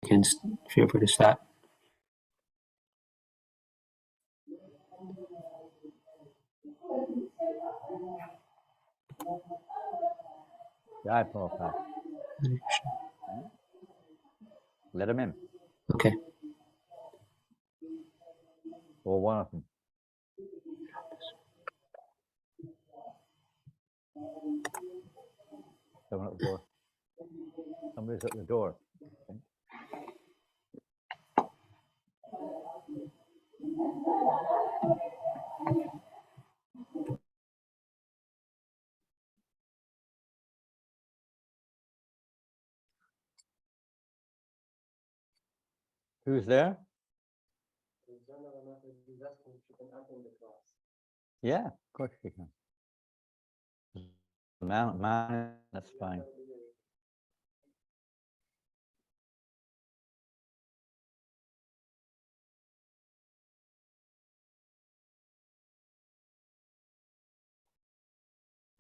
You can feel free to start. Jai Prabhupada. Let him in. Okay. Or one of them. Someone at the door. Somebody's at the door. Okay. Who's there? Yeah, of course you can. Man, that's fine.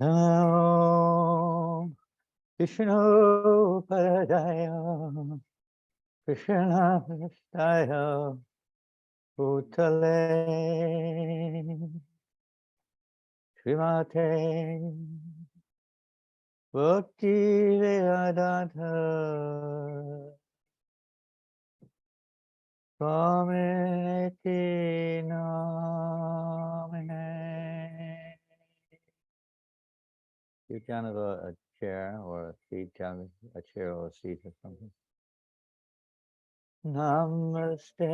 Om Vishnu Padaya Krishna Vistaya Bhutale Srimate Bhakti Vedanta Swamiti Namine. You can have a chair or a seat, down a chair or a seat or something. Namaste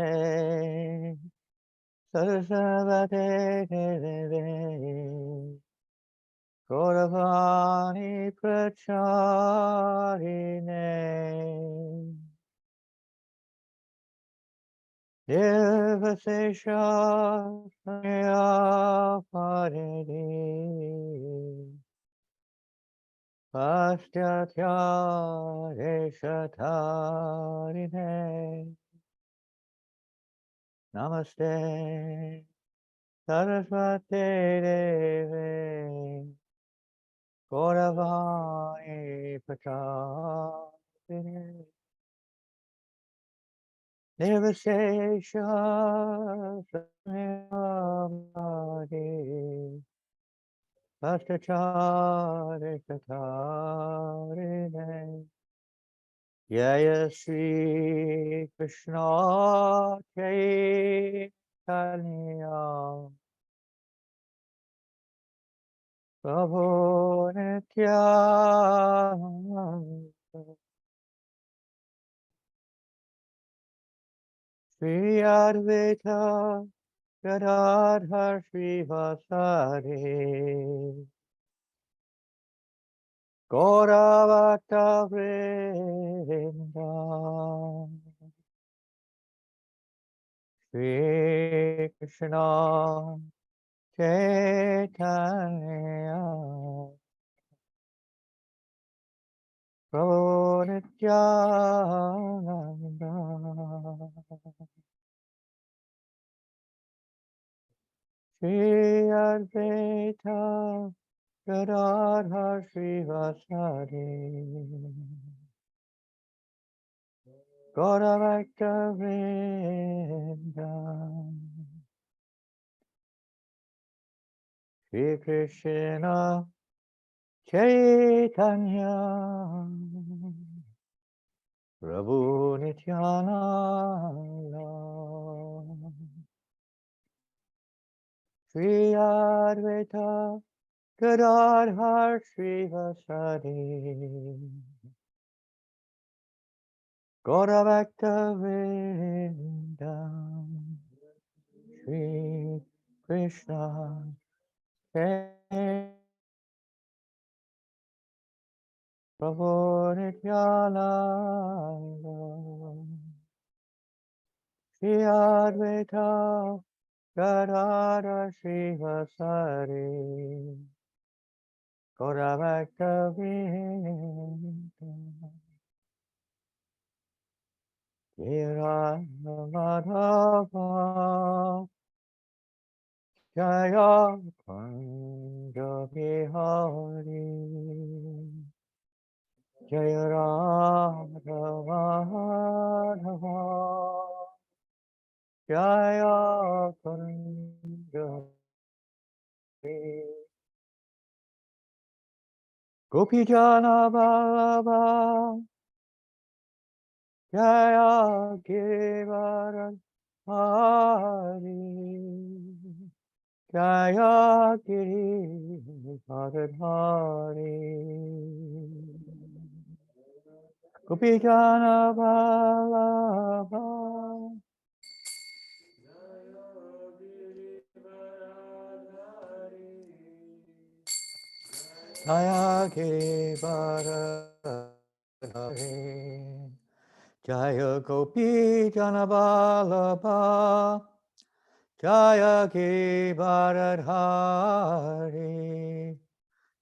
Sarasvate Deve Gauravani Pracharine Devasesha Paridi Pastyatya Deshatarine Namaste Sarasvate Deve Gauravani Pracharine Nirvishesha Samyamadi Bhattacharya Katarine Jaya Sri Krishna Chaitanya Prabhu Nityananda Sri Advaita Gadadhar Srivasari Gauravata Vrinda Sri Krishna Chaitanya Prabhu Nityananda Sri Advaita Gadadhar Srivasari Gauravakta Vrinda Sri Krishna Chaitanya Prabhu Nityananda Sri Advaita Gadadhar Srivasari Gauravakta Vrinda Sri Krishna Chaitanya Prabhu Nityananda Sri Advaita Gadadhar Srivasari Gauravakta Vrinda Madhava Jaya Kunda Bihari Jaya Radha Madhava Jaya Kunja Gopijana Vallabha Jaya Givaran Hari Jaya Giridharadhari Gopijana Vallabha Jaya Giridharadhari Jaya Gopi Janavalabha Jaya Giridharadhari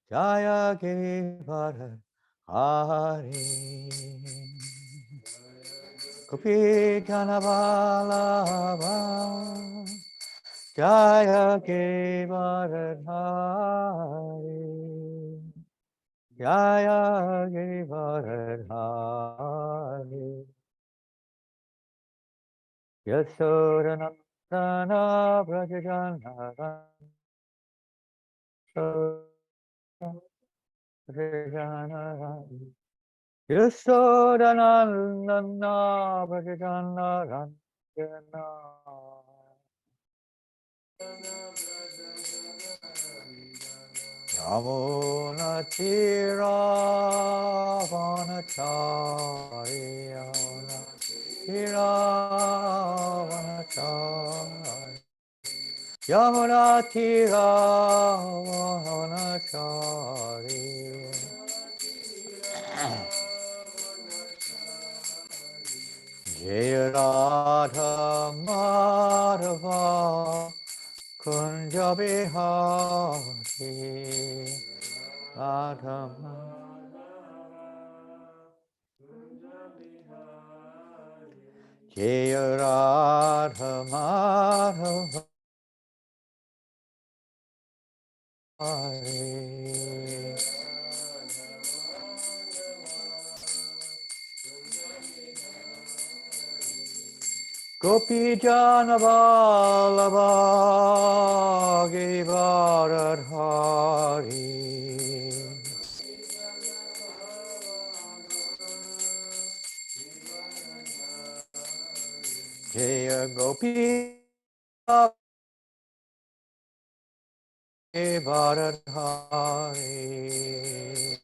Jaya Giridharadhari Gopi Janavalabha Jaya Giridharadhari Jaya Giridharadhari Yasodanandana Brajajana Brajajana Yasodanandana Brajajana Ranjana Yamuna Tira Vanachari Yamuna Tira Vanachari Yamuna Tira Vanachari Jaya Radha Madhava Kunja Bihari Radha Jaya Radha Madhava Gopi Jana Vallabha Givaradhari Jaya Gopi Givaradhari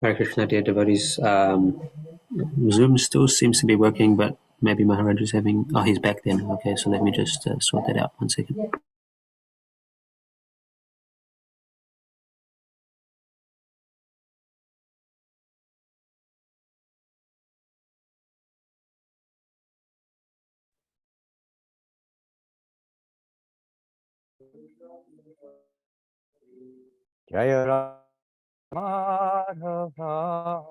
Hare Krishna, dear devotees. Zoom still seems to be working, but maybe Maharaj is having. Oh, he's back then. Okay, so let me just sort that out. 1 second. Jaya Radha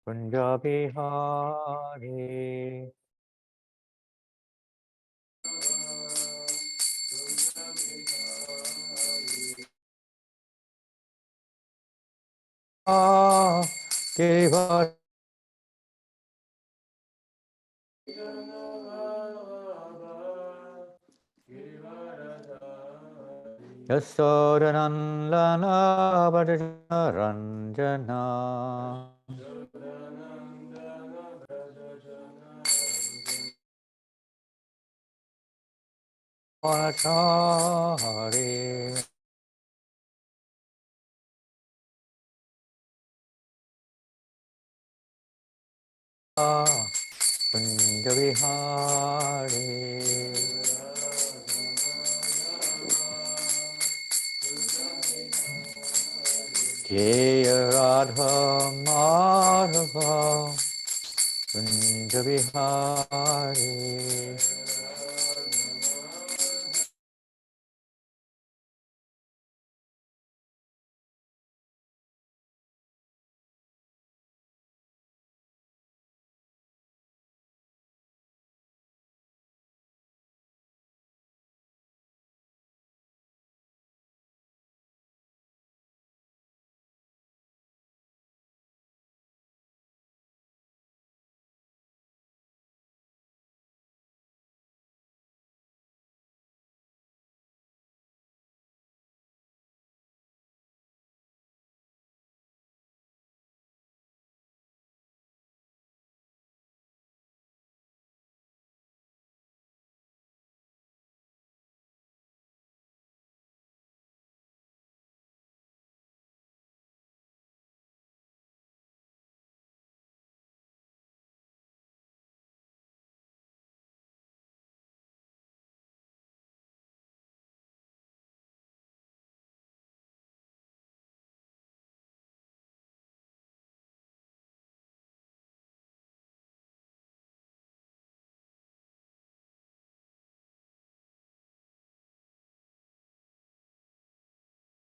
Kunja Bihari Givaradhari Yasodanandana Brajajana Ranjana Hare Kunjavihari Jaya Radha Madhava Kunjavihari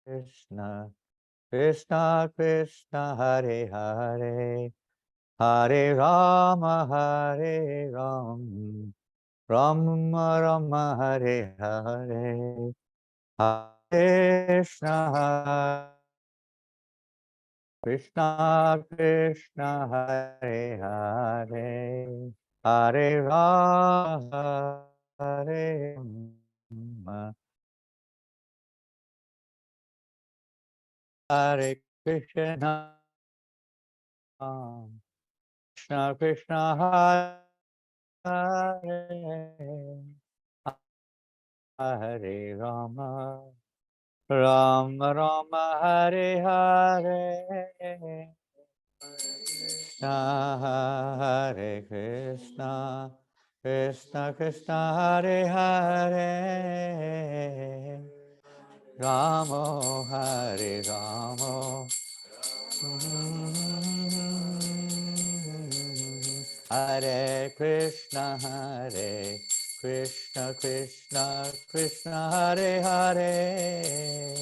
Krishna Krishna Krishna Hare Hare Hare Rama Rama Rama Hare Hare Hare Krishna Krishna Krishna Hare Hare Hare Rama Hare Rama Hare Krishna Krishna Krishna Hare Hare Rama Rama Rama Hare Hare Krishna Hare Krishna Krishna Krishna Hare Hare Ramo Hare Ramo Hare Krishna Krishna Krishna Hare Hare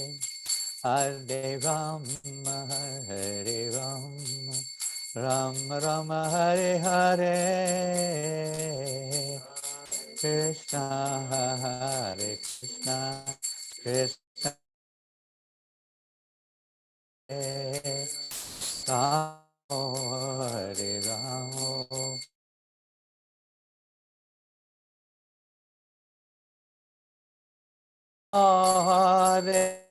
Hare Rama Hare Rama Rama Rama Hare Hare Krishna Hare Krishna Krishna Hare Rama Hare Rama Hare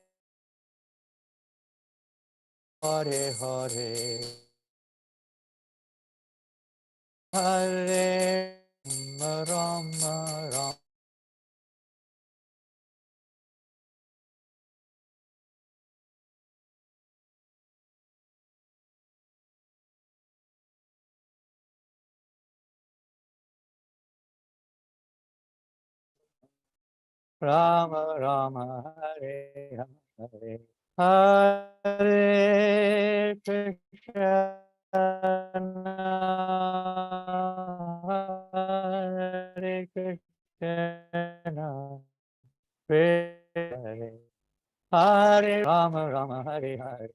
Hare Hare Hare Rama Rama Rama Rama Hare Hare Hare Krishna Hare Krishna Hare Hare Rama Rama Hare Hare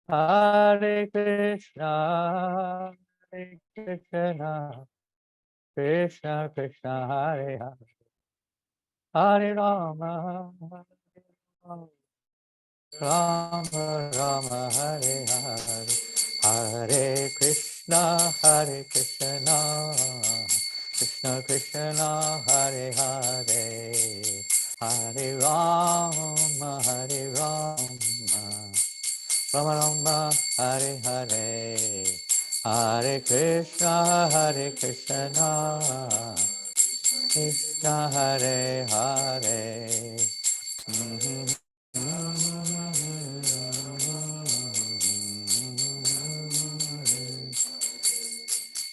Hare Krishna Krishna Krishna Hare Hare Hare Rama Rama Rama Hare Hare Hare Krishna Krishna Krishna Hare Hare Hare Rama Rama Rama Hare Hare Hare Krishna Krishna Hare Hare.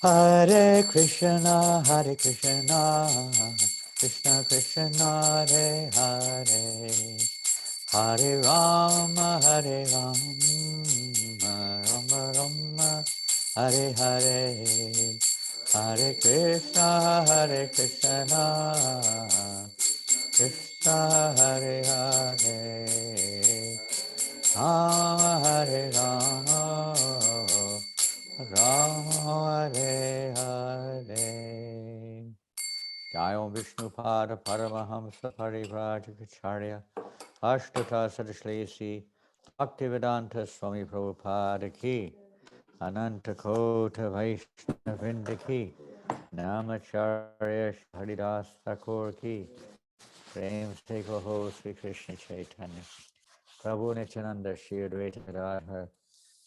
Hare Krishna, Krishna Krishna, Hare Hare, Hare Rama, Rama Rama, Hare Hare, Hare Krishna, Krishna Hare Hare, Hare Rama, Rama Hare Hare. Jai Om Vishnu Pada Paramahamsa Parivrajacharya Ashtata Sadashlesi Bhaktivedanta Swami Prabhupada Ki Ananta Kota Vaishnavinda Ki Namacharya Haridas Thakur Ki Prem Se Kaho Sri Krishna Chaitanya Prabhu Nityananda Shri Advaita Gadadhar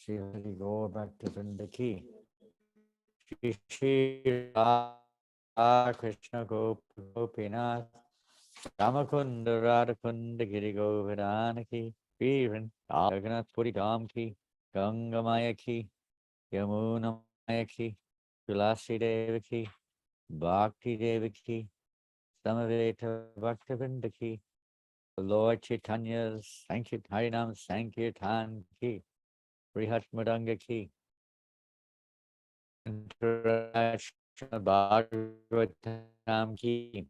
Shri Hari Gaur Bhaktivedanta Ki Shri Shri Krishna Gopinath Ramakunda Radhakunda Giri Govardhanaki Viran Jagannath Puri Dham Ki Ganga Maya Ki Yamuna Maya Ki Tulasi Devaki Bhakti Devaki Samaveta Bhaktivinoda Ki Lord Chaitanya's Harinam Sankirtan Ki Brihat Madanga Ki Introduction Bhagavatam Ki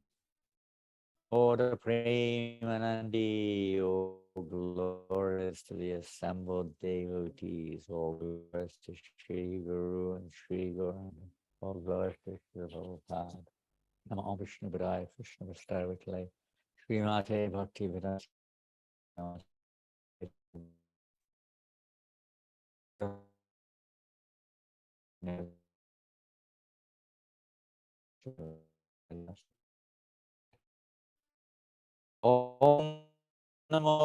Order Premanandi, O glorious to the assembled devotees, all glorious to Shri Guru and Shri Guru, all glorious to Shri Prabhupada. Namo Vishnu Padaya Krishna Vastavakale, Shri Mate Bhakti Vedanta. Om Namo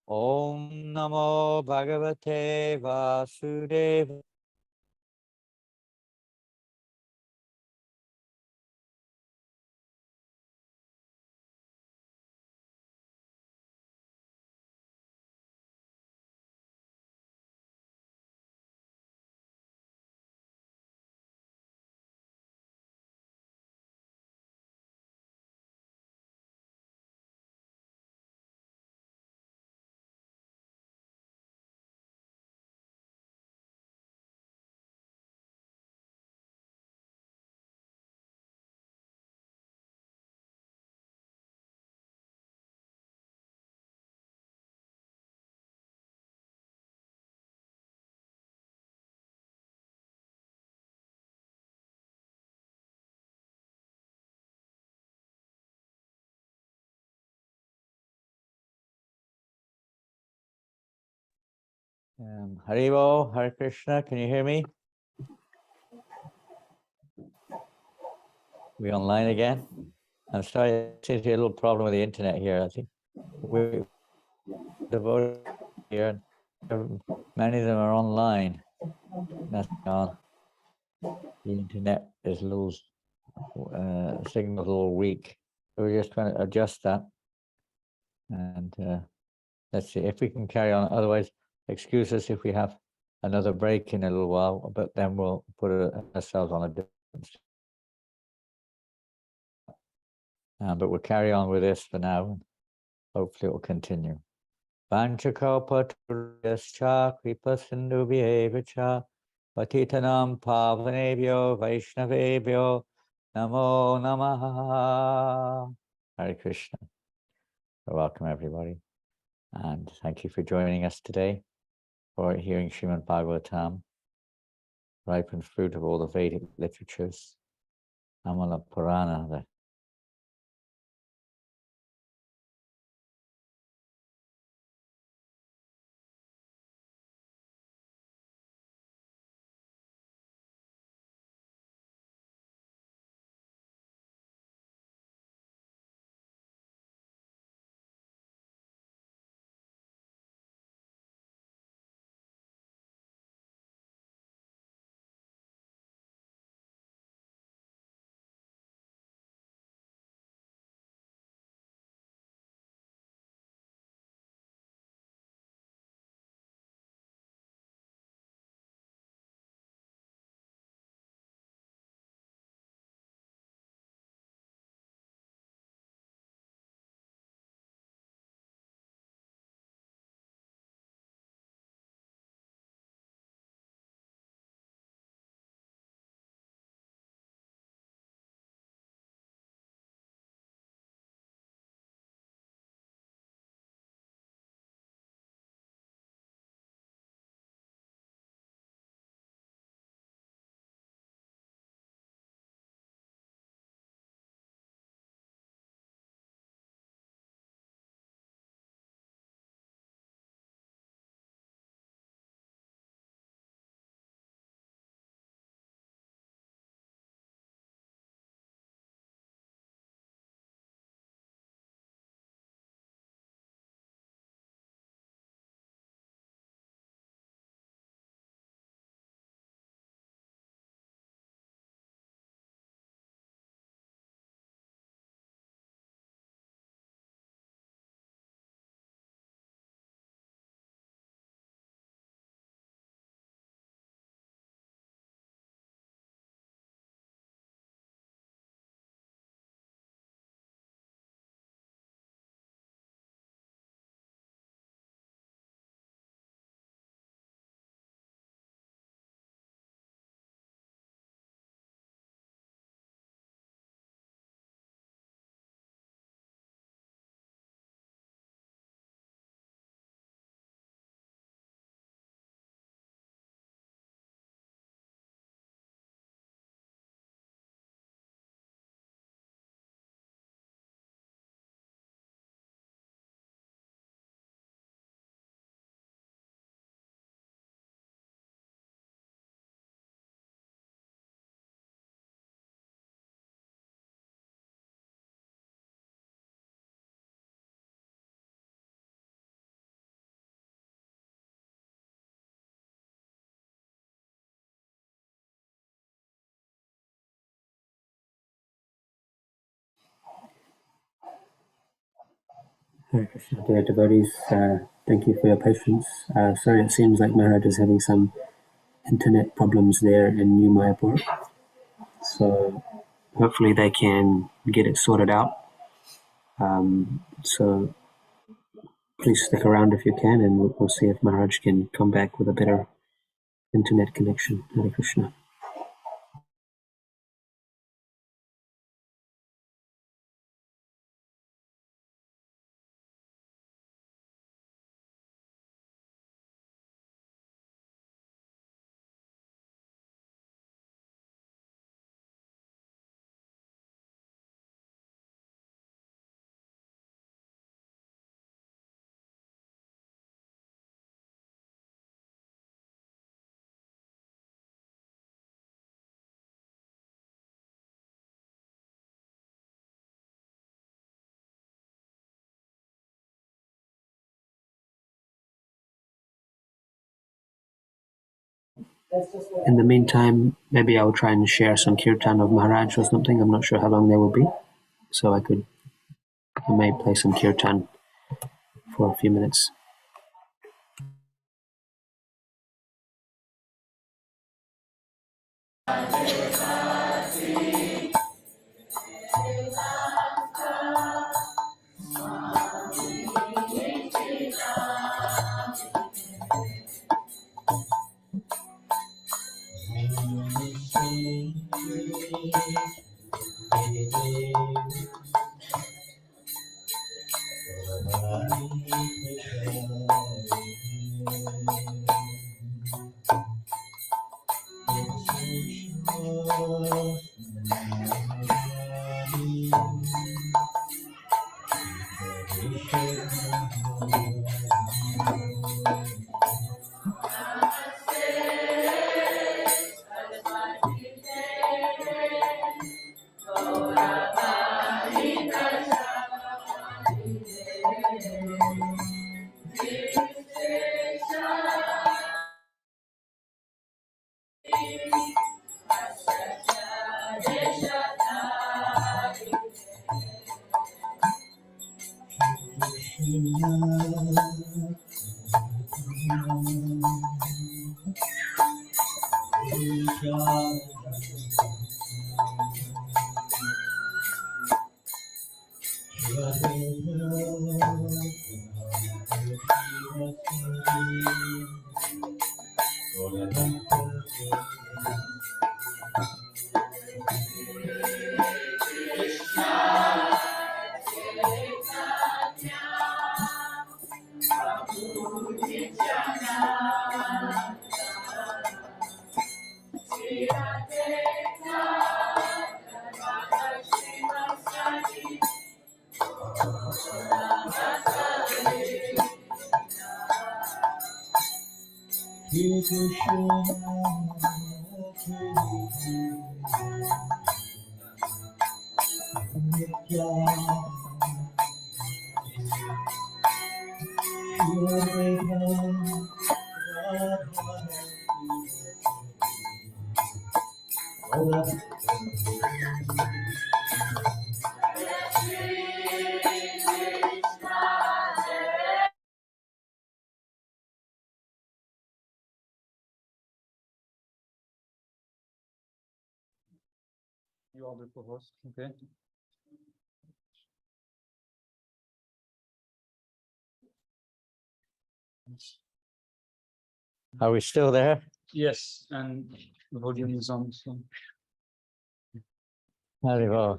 Om Namo Bhagavate Vasudeva. Haribo, Hare Krishna, can you hear me? We online again? I'm sorry, there seems to be a little problem with the internet here. I think we're devoted here. Many of them are online. That's on. The internet is a little signal's a little weak. So we're just trying to adjust that. And let's see if we can carry on. Otherwise, excuse us if we have another break in a little while, but then we'll put ourselves on a different. But we'll carry on with this for now, and hopefully it will continue. Vanchakalpaturiyascha kripasindubhyevacha patitanam pavanebhyo vaishnavebhyo namo namaha. Hare Krishna. Welcome everybody, and thank you for joining us today for hearing Srimad Bhagavatam, ripened fruit of all the Vedic literatures, Amala Purana, the Hare Krishna, dear devotees, thank you for your patience. Sorry, it seems like Maharaj is having some internet problems there in New Mayapur. So hopefully they can get it sorted out. So please stick around if you can, and we'll see if Maharaj can come back with a better internet connection. Hare Krishna. In the meantime, maybe I'll try and share some kirtan of Maharaj or something. I'm not sure how long they will be, so I may play some kirtan for a few minutes. You are the co-host, okay? Are we still there? Yes, and the volume is on. So. Very well.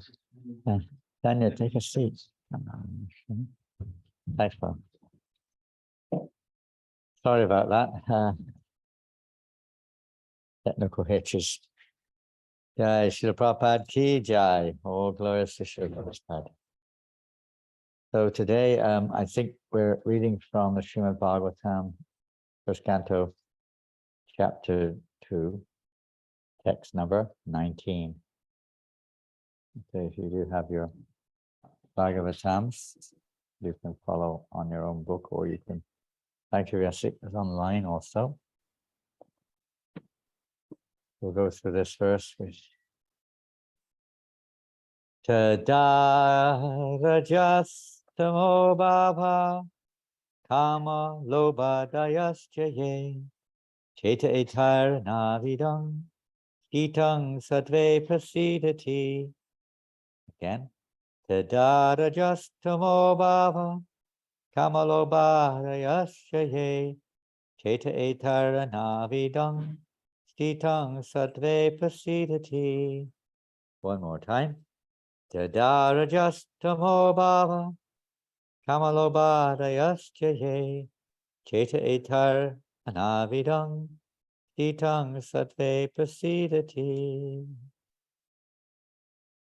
Daniel, take a seat. Thanks, Bob. Sorry about that. Technical hitches. Jai Srila Prabhupada ki jai. All glorious to Srila Prabhupada. So today, I think we're reading from the Srimad Bhagavatam, first canto, chapter 2, text number 19. So if you do have your Bhagavatams, you can follow on your own book, or you can, thank you, Yasik, is online also. We'll go through this verse, which Tada Rajas tamo bhava kama lobha dayaschaye cheta etar navidam Ditang satve prasidati. Again. Tadara justamo bhava kamalobhadayasyaye cheta etara navidam Ditang satve prasidati. One more time. Tadara justamo bhava kamalobhadayasyaye cheta etara navidam Ditang satve prasidati.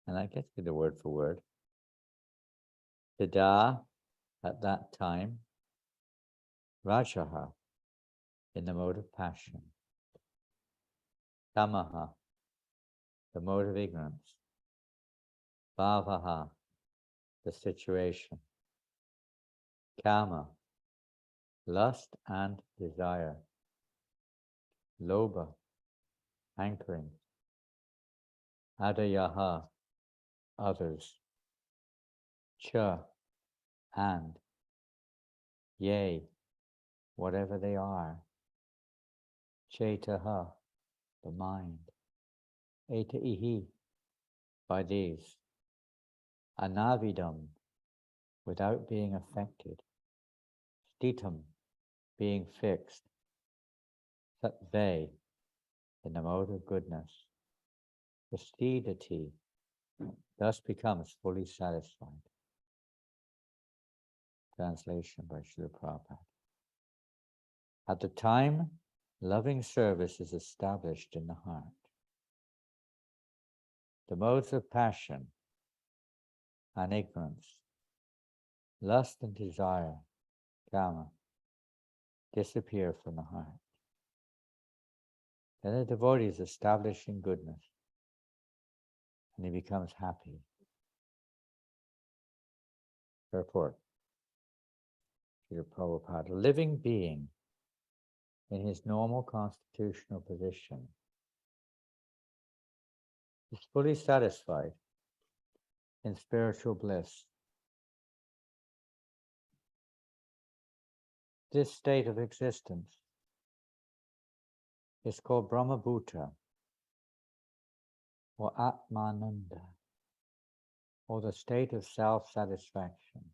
And I get to the word for word. Tada, at that time, Rajaha, in the mode of passion. Tamaha, the mode of ignorance. Bhavaha, the situation. Kama, lust and desire. Lobha, hankering. Adayaha, others. Cha, and. Yea, whatever they are. Chetaha, the mind. Etaihi, by these. Anavidam, without being affected. Stitam, being fixed. Sattve, in the mode of goodness. Prastidati, thus becomes fully satisfied. Translation by Srila Prabhupada. At the time, loving service is established in the heart. The modes of passion and ignorance, lust and desire, kama, disappear from the heart. Then the devotee is established in goodness, and he becomes happy. Purport. Srila Prabhupada, a living being in his normal constitutional position is fully satisfied in spiritual bliss. This state of existence is called Brahmabhuta or Atmananda, or the state of self-satisfaction.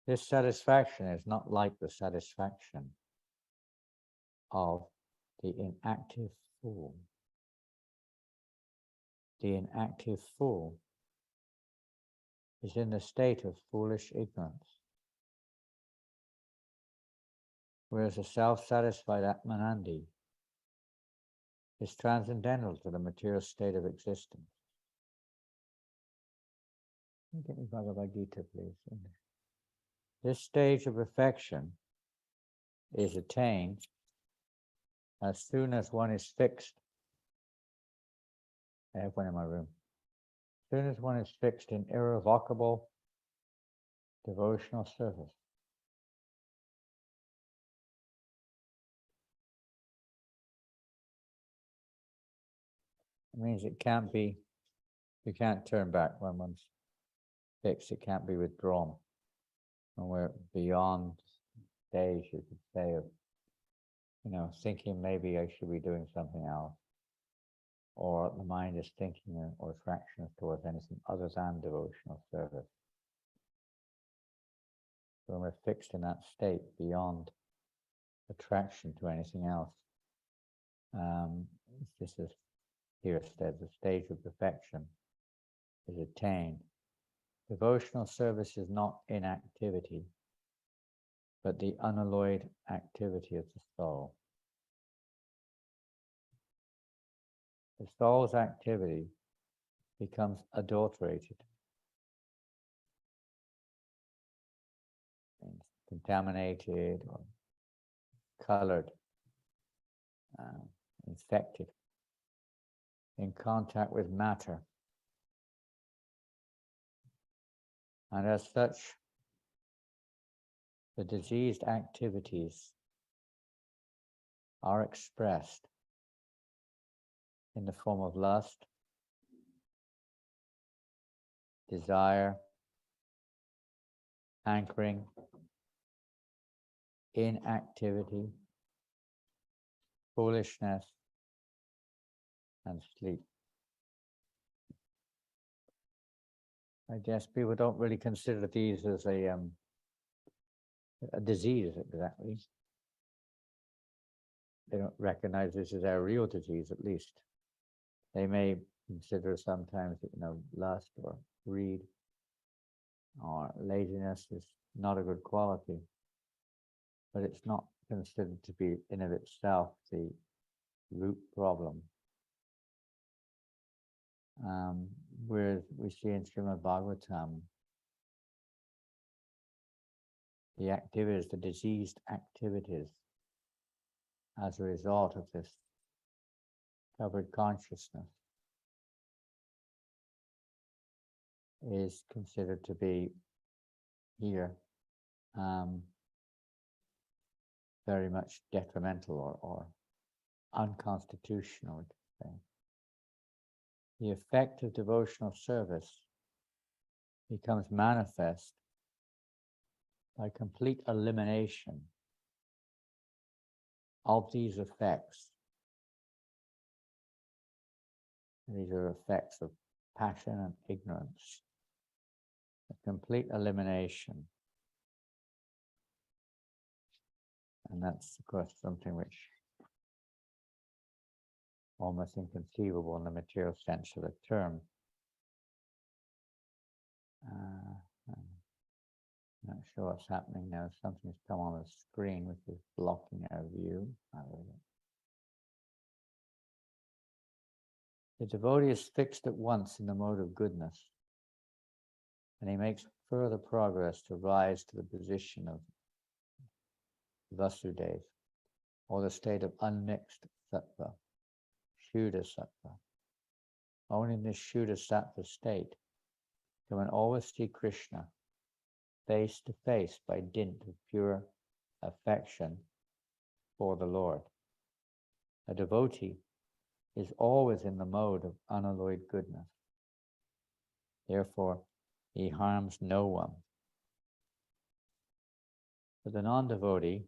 This satisfaction is not like the satisfaction of the inactive fool. The inactive fool is in the state of foolish ignorance, whereas a self-satisfied Atmanandi is transcendental to the material state of existence. Get me Bhagavad Gita, please. This stage of perfection is attained as soon as one is fixed. I have one in my room. As soon as one is fixed in irrevocable devotional service. It means it can't be, you can't turn back when one's fixed, it can't be withdrawn. And we're beyond stage, you could say, of, thinking maybe I should be doing something else. Or the mind is thinking or attraction towards anything other than devotional service. When we're fixed in that state beyond attraction to anything else, this is here said, the stage of perfection is attained. Devotional service is not inactivity, but the unalloyed activity of the soul. The soul's activity becomes adulterated, contaminated or colored, infected, in contact with matter. And as such, the diseased activities are expressed in the form of lust, desire, hankering, inactivity, foolishness, and sleep. I guess people don't really consider these as a disease exactly. They don't recognize this as a real disease, at least. They may consider sometimes, lust or greed or laziness is not a good quality, but it's not considered to be in of itself the root problem. Whereas we see in Srimad Bhagavatam, the activities, the diseased activities, as a result of this covered consciousness, is considered to be here very much detrimental or unconstitutional. The effect of devotional service becomes manifest by complete elimination of these effects. These are effects of passion and ignorance. A complete elimination. And that's, of course, something which almost inconceivable in the material sense of the term. I'm not sure what's happening now. Something's come on the screen which is blocking our view. The devotee is fixed at once in the mode of goodness, and he makes further progress to rise to the position of Vasudeva, or the state of unmixed sattva, Shuddha sattva. Only in this Shuddha sattva state can one always see Krishna face to face by dint of pure affection for the Lord. A devotee is always in the mode of unalloyed goodness. Therefore, he harms no one. For the non-devotee,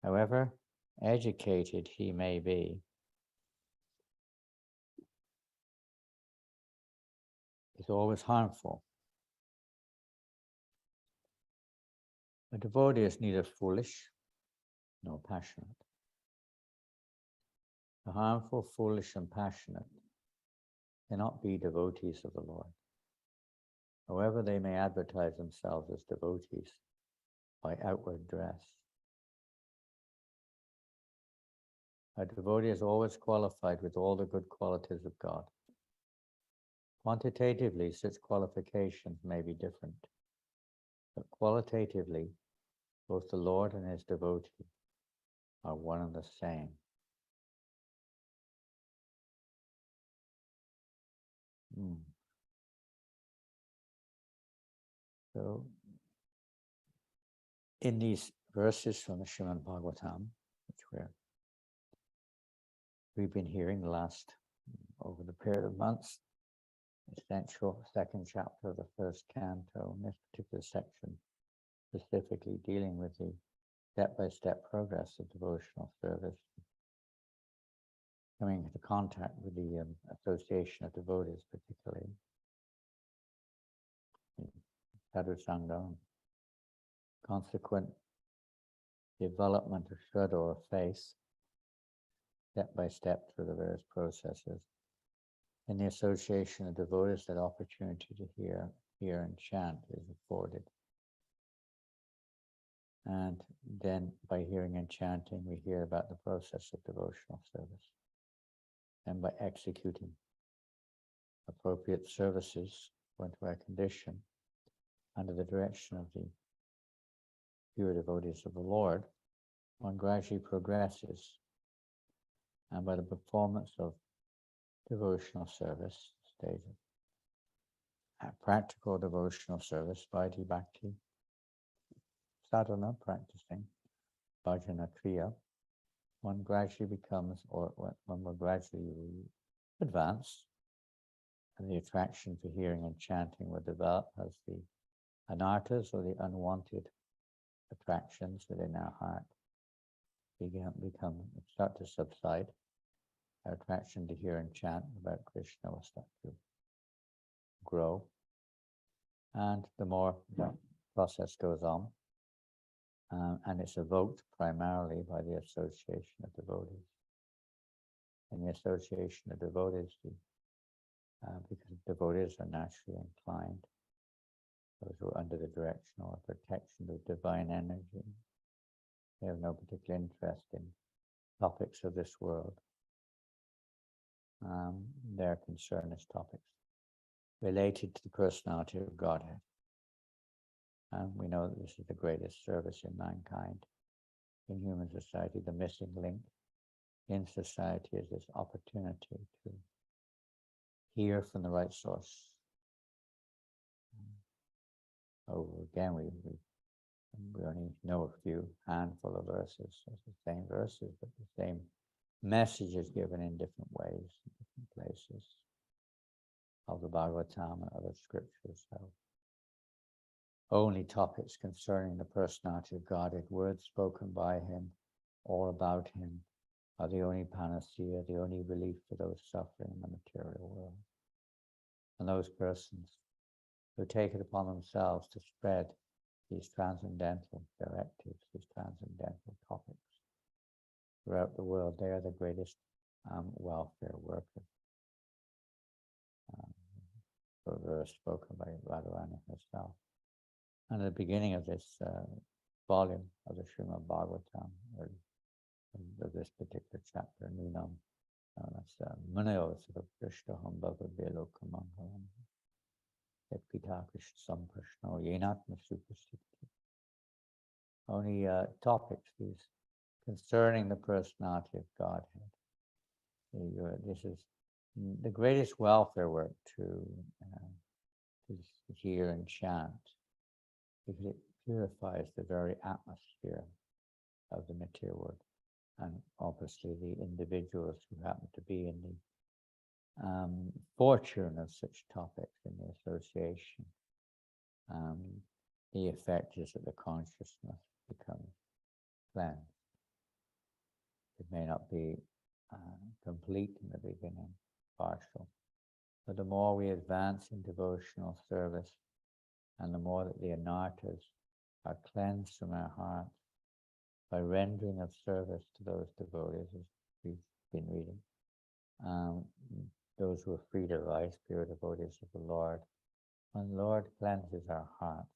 however educated he may be, is always harmful. A devotee is neither foolish nor passionate. The harmful, foolish, and passionate cannot be devotees of the Lord, however they may advertise themselves as devotees by outward dress. A devotee is always qualified with all the good qualities of God. Quantitatively, such qualifications may be different, but qualitatively, both the Lord and his devotee are one and the same. So, in these verses from the Srimad Bhagavatam, which we've been hearing over the period of months, essential second chapter of the first canto, in this particular section, specifically dealing with the step-by-step progress of devotional service, coming into contact with the association of devotees, particularly Sadhu Sangha, consequent development of Shraddha or faith, step by step through the various processes. In the association of devotees, that opportunity to hear and chant is afforded. And then by hearing and chanting, we hear about the process of devotional service. And by executing appropriate services according to our condition, under the direction of the pure devotees of the Lord, one gradually progresses. And by the performance of devotional service, stage of practical devotional service, Vaidhi Bhakti, sadhana, practicing, bhajana kriya, one gradually becomes, or one will gradually advance and the attraction for hearing and chanting will develop as the anarthas, or the unwanted attractions within our heart start to subside. Our attraction to hear and chant about Krishna will start to grow. And the more that process goes on, and it's evoked primarily by the association of devotees. And the association of devotees, because devotees are naturally inclined, those who are under the direction or protection of divine energy, they have no particular interest in topics of this world. Their concern is topics related to the personality of Godhead. And we know that this is the greatest service in mankind, in human society. The missing link in society is this opportunity to hear from the right source. Again, we only know a few handful of verses. It's the same verses, but the same message is given in different ways, in different places of the Bhagavatam and other scriptures. So only topics concerning the personality of Godhead, words spoken by him or about him, are the only panacea, the only relief for those suffering in the material world. And those persons who take it upon themselves to spread these transcendental directives, these transcendental topics throughout the world, they are the greatest welfare workers. A verse spoken by Radharani herself. And at the beginning of this volume of the Srimad Bhagavatam, or of this particular chapter, Nunam, that's Munayo Krishna Bhava Belo Kamangalam, Pita Krishna Samprashno, Yenatma Superstikti. Only topics, these concerning the personality of Godhead. This is the greatest welfare work to hear and chant, because it purifies the very atmosphere of the material world. And obviously the individuals who happen to be in the fortune of such topics in the association, the effect is that the consciousness becomes cleansed. It may not be complete in the beginning, partial, but the more we advance in devotional service, and the more that the anarthas are cleansed from our hearts by rendering of service to those devotees, as we've been reading, those who are free to vice, pure devotees of the Lord. When the Lord cleanses our hearts,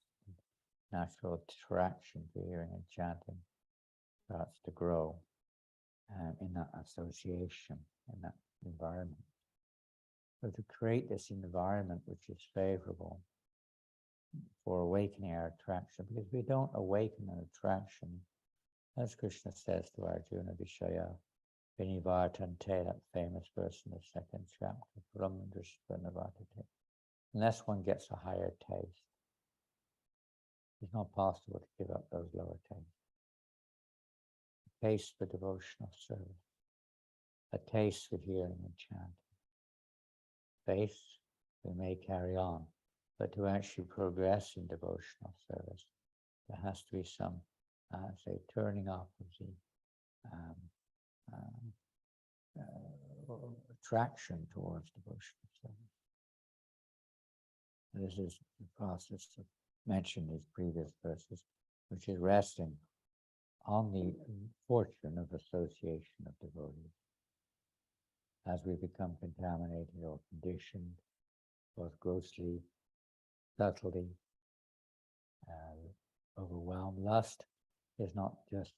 natural attraction to hearing and chanting starts to grow in that association, in that environment. So to create this environment which is favorable for awakening our attraction, because we don't awaken an attraction, as Krishna says to Arjuna, Vishaya Vinivartante, that famous verse in the second chapter, Brahmandrashvanavartate, unless one gets a higher taste. It's not possible to give up those lower tastes. A taste for devotional service, a taste for hearing and chanting. Faith, we may carry on, but to actually progress in devotional service, there has to be some, turning off of the attraction towards devotional service. This is the process of mentioned in these previous verses, which is resting on the fortune of association of devotees. As we become contaminated or conditioned, both grossly, subtly, overwhelmed, lust is not just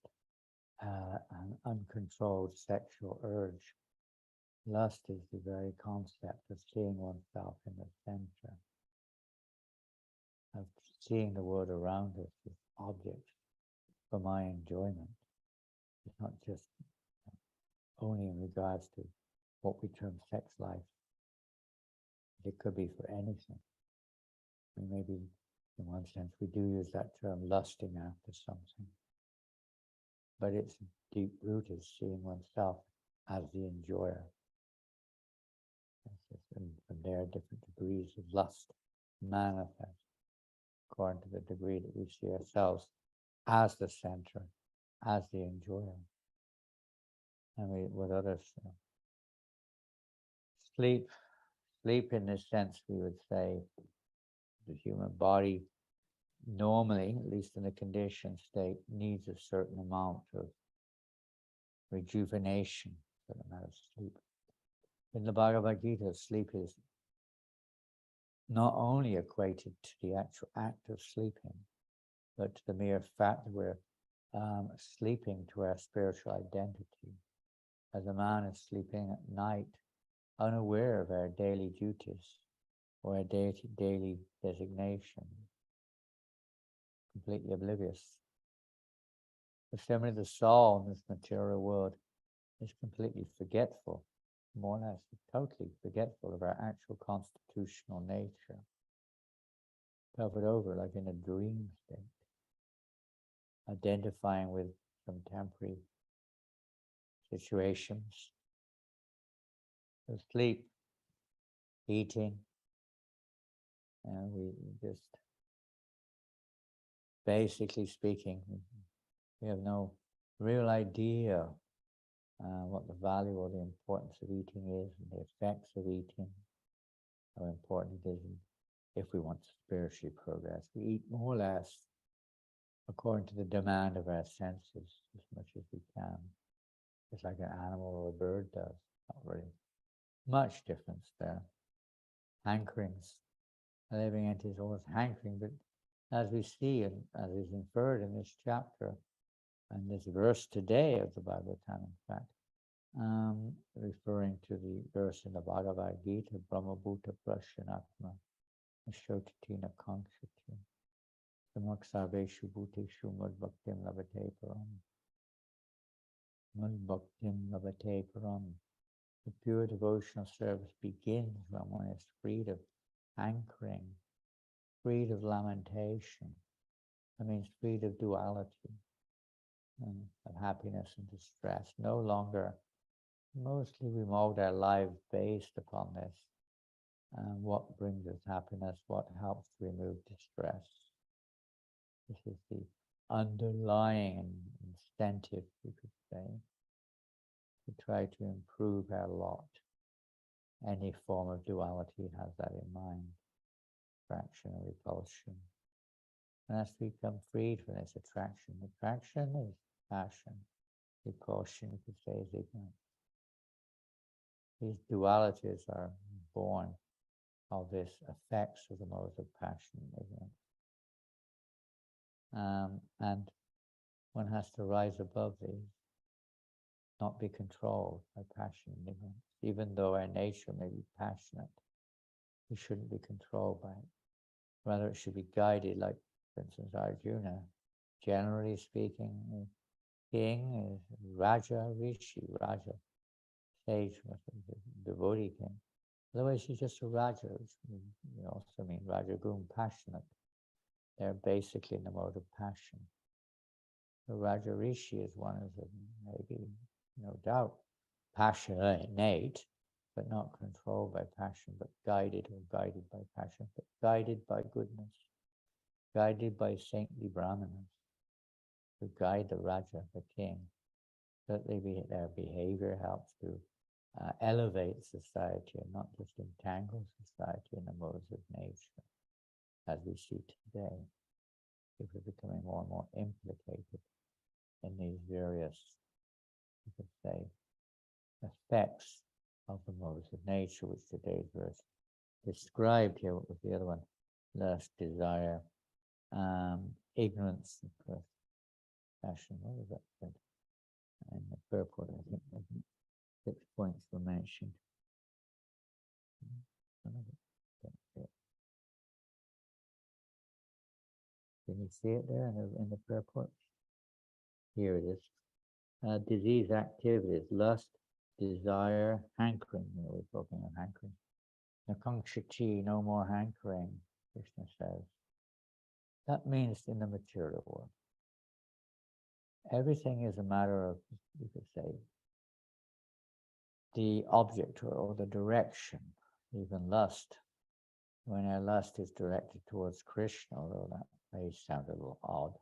an uncontrolled sexual urge. Lust is the very concept of seeing oneself in the center, of seeing the world around us as objects for my enjoyment. It's not just only in regards to what we term sex life. It could be for anything. We maybe, in one sense, we do use that term, lusting after something. But its deep root is seeing oneself as the enjoyer. and from there, different degrees of lust manifest according to the degree that we see ourselves as the center, as the enjoyer. And we, with others, sleep in this sense, we would say, the human body normally, at least in the conditioned state, needs a certain amount of rejuvenation, a certain amount of sleep. In the Bhagavad Gita, sleep is not only equated to the actual act of sleeping, but to the mere fact that we're sleeping to our spiritual identity. As a man is sleeping at night, unaware of our daily duties or our daily designation, completely oblivious. But similarly, the soul in this material world is completely forgetful, more or less totally forgetful of our actual constitutional nature, covered over like in a dream state, identifying with some temporary situations. So sleep, eating, and we just, basically speaking, we have no real idea what the value or the importance of eating is, and the effects of eating, how important it is if we want to spiritually progress. We eat more or less according to the demand of our senses as much as we can, just like an animal or a bird does. Not really much difference there. Hankerings, a living entity is always hankering, but as we see and as is inferred in this chapter and this verse today of the Bhagavatam, in fact, referring to the verse in the Bhagavad Gita, Brahma Bhuta Prashanatma, Ashotatina Kankshati, Samaksarveshu Bhuteshu Mudbhaktim Labate Param. Mudbhaktim Labate Param. The pure devotional service begins when one is freed of hankering, freed of lamentation. That means freed of duality, of happiness and distress. No longer, mostly we mold our lives based upon this. And what brings us happiness, what helps to remove distress. This is the underlying incentive, we could say, to try to improve our lot. Any form of duality has that in mind, attraction or repulsion. And as we become freed from this attraction is passion, repulsion, you could say, is ignorance. These dualities are born of this effects of the modes of passion and ignorance. And one has to rise above these, not be controlled by passion and ignorance. Even though our nature may be passionate, we shouldn't be controlled by it. Rather, it should be guided, like, for instance, Arjuna. Generally speaking, king is Raja Rishi, Raja, sage, devotee king. Otherwise, he's just a Raja, which also means Rajagun, passionate. They're basically in the mode of passion. The Raja Rishi is one of the, maybe, no doubt, passionate, innate, but not controlled by passion, but guided by passion, but guided by goodness, guided by saintly brahmanas who guide the Raja, the king, so that their behavior helps to elevate society and not just entangle society in the modes of nature, as we see today. People are becoming more and more implicated in these various, you could say, effects of the modes of nature, which today's verse described here. What was the other one? Lust, desire, ignorance, of course, passion. What was that? In the purport, I think 6 points were mentioned. Can you see it there in the purport? Here it is. Disease activities, lust, desire, hankering. We're talking of hankering. Nakankshachi, no more hankering, Krishna says. That means in the material world, everything is a matter of, you could say, the object or the direction even lust. When our lust is directed towards Krishna, although that may sound a little odd,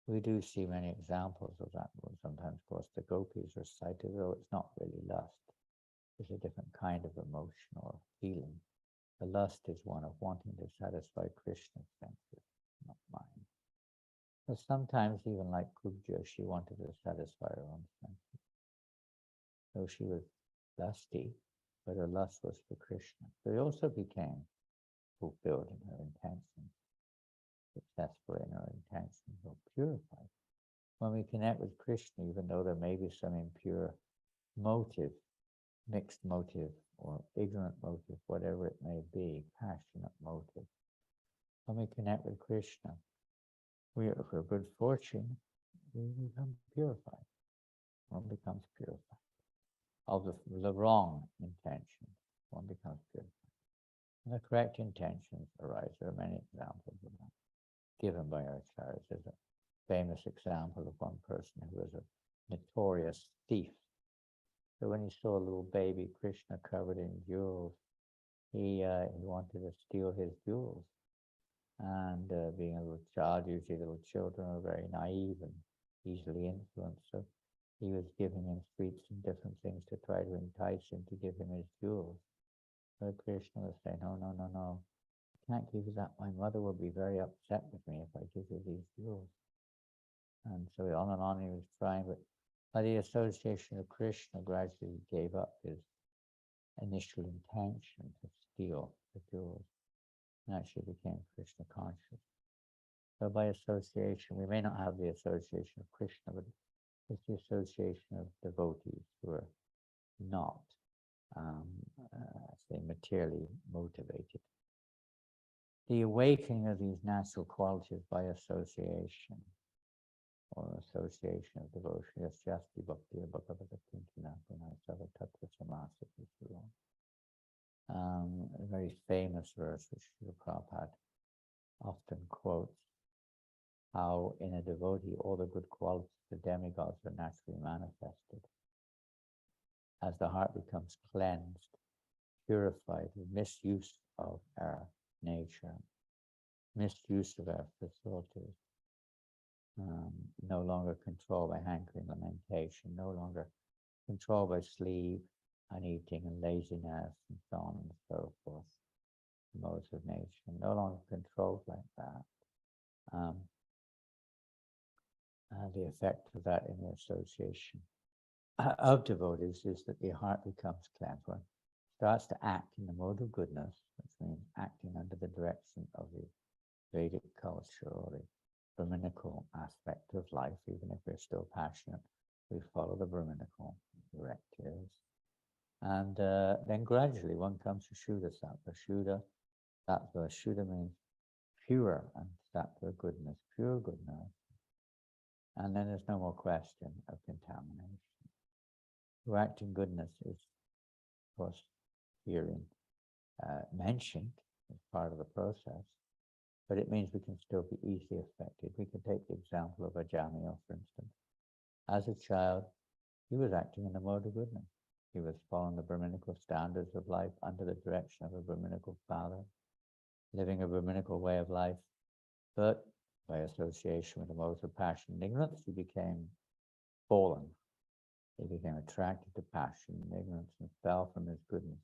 we do see many examples of that. Sometimes, of course, the gopis are cited, though it's not really lust. It's a different kind of emotion or feeling. The lust is one of wanting to satisfy Krishna's senses, not mine. But sometimes, even like Kubja, she wanted to satisfy her own senses. Though she was lusty, but her lust was for Krishna. So it also became fulfilled in her intentions, successful in her intentions, or purified. When we connect with Krishna, even though there may be some impure motive, mixed motive, or ignorant motive, whatever it may be, passionate motive, when we connect with Krishna, we are, for good fortune, we become purified. One becomes purified. Of the wrong intention, one becomes purified. And the correct intentions arise. There are many examples of that given by our acharyas. There's a famous example of one person who was a notorious thief. So when he saw a little baby Krishna covered in jewels, he wanted to steal his jewels. And being a little child, usually little children are very naive and easily influenced. So he was giving him sweets and different things to try to entice him to give him his jewels. So Krishna was saying, no, I can't give you that. My mother will be very upset with me if I give you these jewels. And so on and on he was trying, but by the association of Krishna, gradually he gave up his initial intention to steal the jewels and actually became Krishna conscious. So by association, we may not have the association of Krishna, but it's the association of devotees who are not, say, materially motivated. The awakening of these natural qualities by association, or association of devotion, is just the bhakti bhagavata kintina punasava tattva samasati. A very famous verse which Srila Prabhupada often quotes, how in a devotee all the good qualities of the demigods are naturally manifested. As the heart becomes cleansed, purified with misuse of our nature, misuse of our facilities, no longer controlled by hankering, lamentation, no longer controlled by sleep and eating and laziness and so on and so forth, modes of nature, no longer controlled like that. The effect of that in the association of devotees is that the heart becomes cleansed, starts to act in the mode of goodness, which means acting under the direction of the Vedic culture or the Brahminical aspect of life. Even if we're still passionate, we follow the Brahminical directives. And then gradually one comes to Shuddha Sattva. Shuddha means pure, and Sattva goodness, pure goodness. And then there's no more question of contamination. To act in goodness is, of course, herein mentioned as part of the process, but it means we can still be easily affected. We can take the example of Ajamil, for instance. As a child, he was acting in the mode of goodness. He was following the Brahminical standards of life under the direction of a Brahminical father, living a Brahminical way of life, but by association with the modes of passion and ignorance, he became fallen. He became attracted to passion and ignorance and fell from his goodness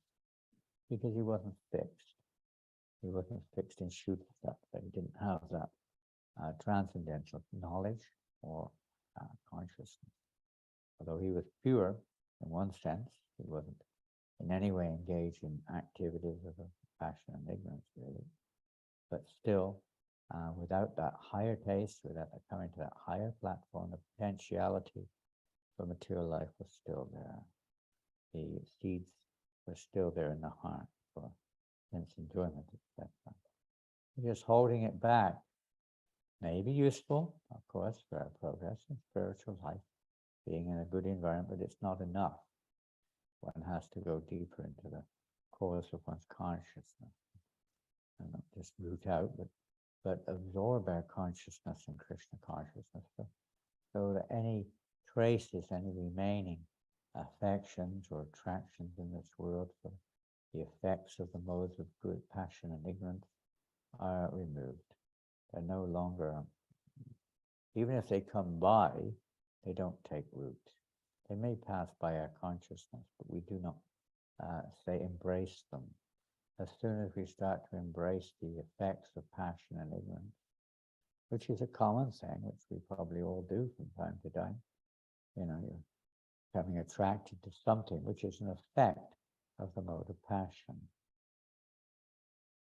because he wasn't fixed. He wasn't fixed in Shuddha Sattva. He didn't have that transcendental knowledge or consciousness. Although he was pure in one sense, he wasn't in any way engaged in activities of passion and ignorance, really. But still, without that higher taste, without coming to that higher platform, the potentiality for material life was still there. The seeds were still there in the heart for sense enjoyment, etc. Just holding it back may be useful, of course, for our progress in spiritual life, being in a good environment, but it's not enough. One has to go deeper into the cores of one's consciousness and not just root out, but absorb our consciousness in Krishna consciousness, so that any traces, any remaining affections or attractions in this world for the effects of the modes of good, passion, and ignorance are removed. They're no longer, even if they come by, they don't take root. They may pass by our consciousness, but we do not, say, embrace them. As soon as we start to embrace the effects of passion and ignorance, which is a common thing, which we probably all do from time to time, you're becoming attracted to something which is an effect of the mode of passion.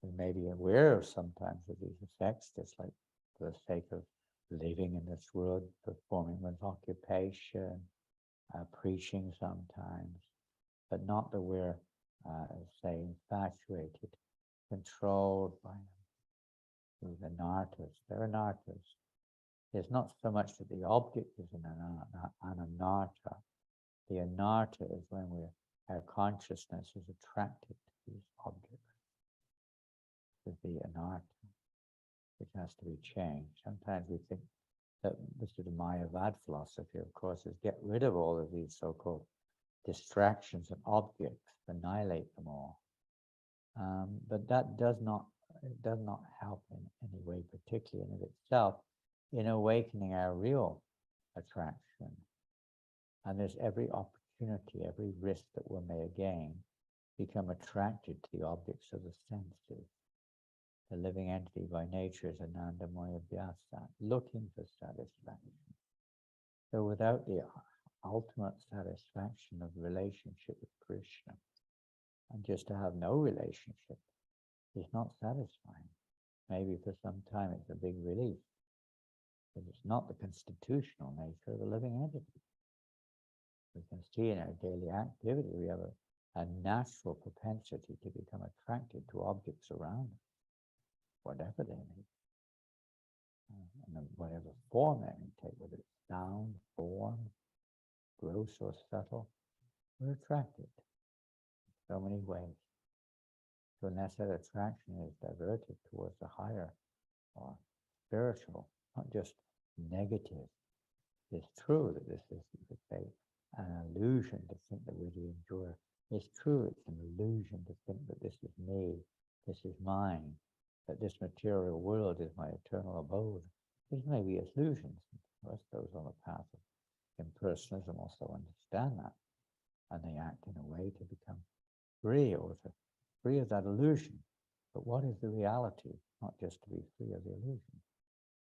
We may be aware of sometimes of these effects, just like for the sake of living in this world, performing one's occupation, preaching sometimes, but not that we're, say, infatuated, controlled by them. Who's an artist? They're an artist. It's not so much that the object is an anarta. The anarta is when our consciousness is attracted to these objects. With the anarta, which has to be changed. Sometimes we think that this is the Mayavad philosophy, of course, is get rid of all of these so-called distractions and objects, annihilate them all. But that does not help in any way, particularly in of itself, in awakening our real attraction. And there's every opportunity, every risk that one may again become attracted to the objects of the senses. The living entity by nature is Anandamaya Vyasa, looking for satisfaction. So without the ultimate satisfaction of relationship with Krishna, and just to have no relationship is not satisfying. Maybe for some time it's a big relief, but it's not the constitutional nature of the living entity. We can see in our daily activity we have a natural propensity to become attracted to objects around us, whatever they may be, and whatever form they may take, whether it's sound, form, gross or subtle, we're attracted in so many ways. So unless that attraction is diverted towards the higher or spiritual, not just negative, it's true that this is, you could say, an illusion to think that we do enjoy. It's true, it's an illusion to think that this is me, this is mine, that this material world is my eternal abode. These may be illusions. Most those on the path of impersonalism also understand that, and they act in a way to become free, or to free of that illusion. But what is the reality? Not just to be free of the illusion.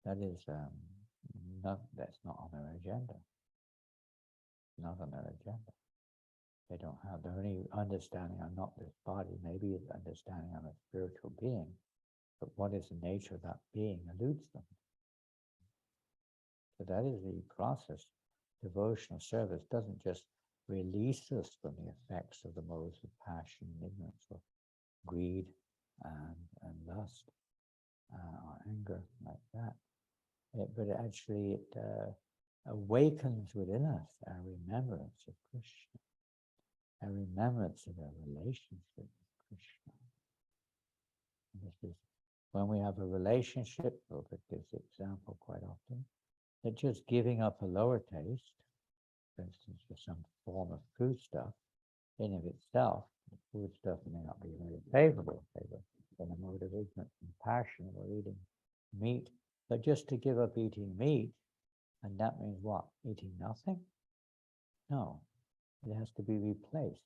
That is, that's not on their agenda. Not on their agenda. They don't have their only understanding. I'm not this body. Maybe it's understanding I'm a spiritual being, but what is the nature of that being eludes them. So that is the process. Devotional service doesn't just release us from the effects of the modes of passion, ignorance, or greed, and lust, or anger, like that. But actually it awakens within us our remembrance of Krishna, our remembrance of our relationship with Krishna. And this is when we have a relationship, Prabhupada gives the example quite often, that just giving up a lower taste, for instance, for some form of food stuff, in of itself, the food stuff may not be very favorable, in a mode of ignorance and passion, we're eating meat, but just to give up eating meat, and that means what? Eating nothing? No, it has to be replaced.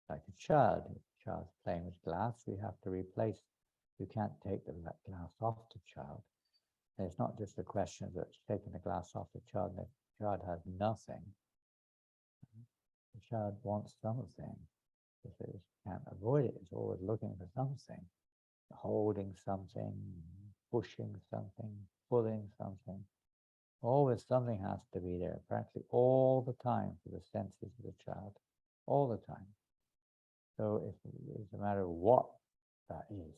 Like a child, if a child's playing with glass, we have to replace. You can't take that glass off the child. And it's not just a question of taking the glass off the child, and the child has nothing. The child wants something. If it can't avoid it, it's always looking for something, holding something, pushing something, pulling something. Always something has to be there, practically all the time for the senses of the child, all the time. So it's a matter of what that is.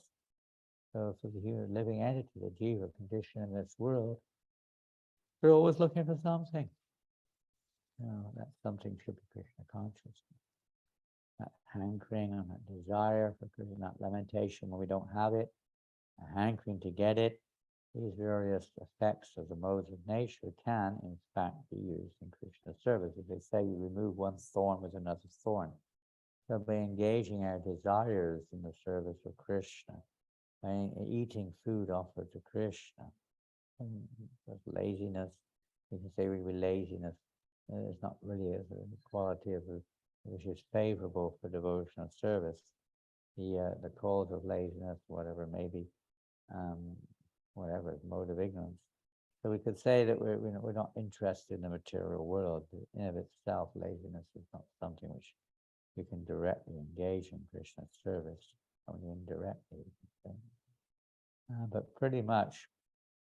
So for the human living entity, the jiva condition in this world, we're always looking for something. That something should be Krishna consciousness. That hankering and that desire for Krishna, that lamentation when we don't have it, a hankering to get it, these various effects of the modes of nature can, in fact, be used in Krishna service. As they say, you remove one thorn with another thorn. So by engaging our desires in the service of Krishna, by eating food offered to Krishna, and laziness, you can say we laziness is not really a quality of which is favorable for devotional service. The cause of laziness, whatever it may be, whatever mode of ignorance. So we could say that we're not interested in the material world. In of itself, laziness is not something which we can directly engage in Krishna's service, only indirectly. But pretty much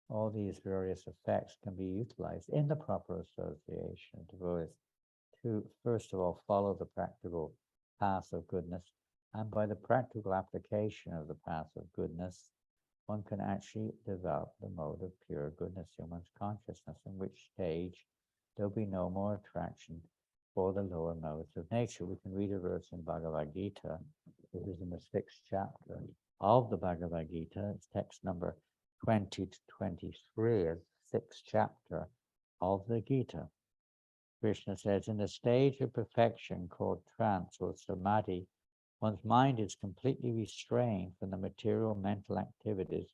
all these various effects can be utilized in the proper association of devotees to, first of all, follow the practical path of goodness. And by the practical application of the path of goodness, one can actually develop the mode of pure goodness in one's consciousness, in which stage there'll be no more attraction for the lower modes of nature. We can read a verse in Bhagavad Gita. It is in the 6th chapter of the Bhagavad Gita. It's text number 20 to 23, the 6th chapter of the Gita. Krishna says, in the stage of perfection called trance or samadhi, one's mind is completely restrained from the material mental activities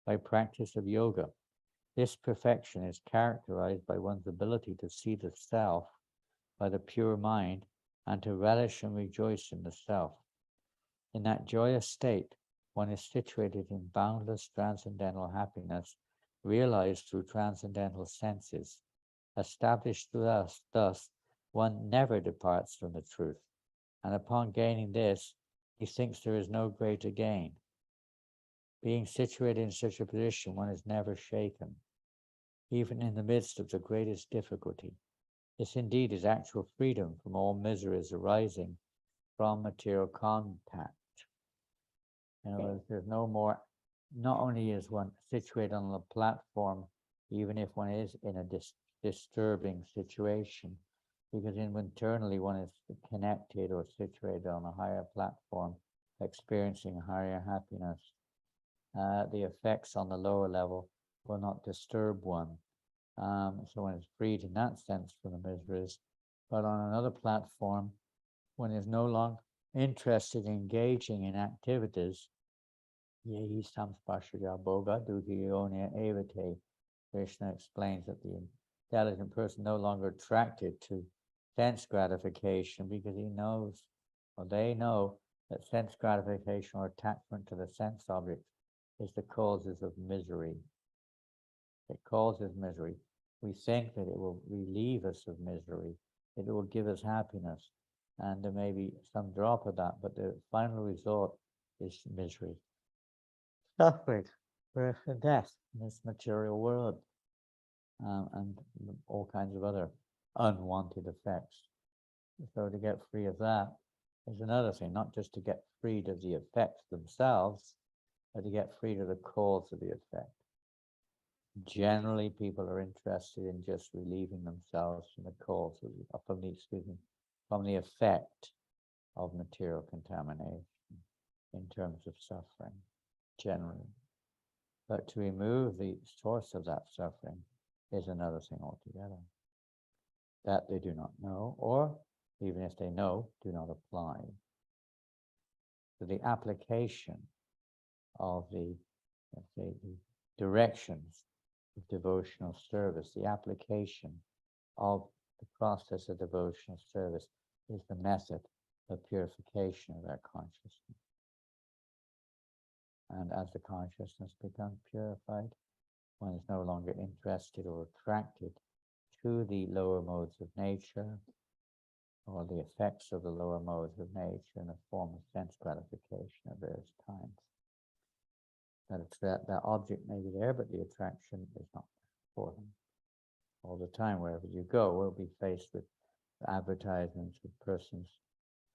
by practice of yoga. This perfection is characterized by one's ability to see the self by the pure mind and to relish and rejoice in the self. In that joyous state, one is situated in boundless transcendental happiness, realized through transcendental senses. Established thus, one never departs from the truth, and upon gaining this, he thinks there is no greater gain. Being situated in such a position, one is never shaken, even in the midst of the greatest difficulty. This indeed is actual freedom from all miseries arising from material contact. In other words, there's no more, not only is one situated on the platform, even if one is in a disturbing situation, because internally one is connected or situated on a higher platform, experiencing higher happiness. The effects on the lower level will not disturb one. So one is freed in that sense from the miseries. But on another platform, one is no longer interested in engaging in activities. Yehi samspashya boga duhyonya evate. Krishna explains that the intelligent person no longer attracted to sense gratification because he knows, or they know, that sense gratification or attachment to the sense object is the causes of misery. It causes misery. We think that it will relieve us of misery, that it will give us happiness, and there may be some drop of that, but the final result is misery, suffering, birth and death in this material world, and all kinds of other unwanted effects. So to get free of that is another thing, not just to get freed of the effects themselves, but to get freed of the cause of the effect. Generally, people are interested in just relieving themselves from the cause of from the effect of material contamination in terms of suffering, generally. But to remove the source of that suffering is another thing altogether that they do not know, or even if they know, do not apply. So the application of the directions of devotional service, the application of the process of devotional service is the method of purification of our consciousness. And as the consciousness becomes purified, one is no longer interested or attracted to the lower modes of nature or the effects of the lower modes of nature in the form of sense gratification at various times. That object may be there, but the attraction is not for them. All the time, wherever you go, we'll be faced with advertisements with persons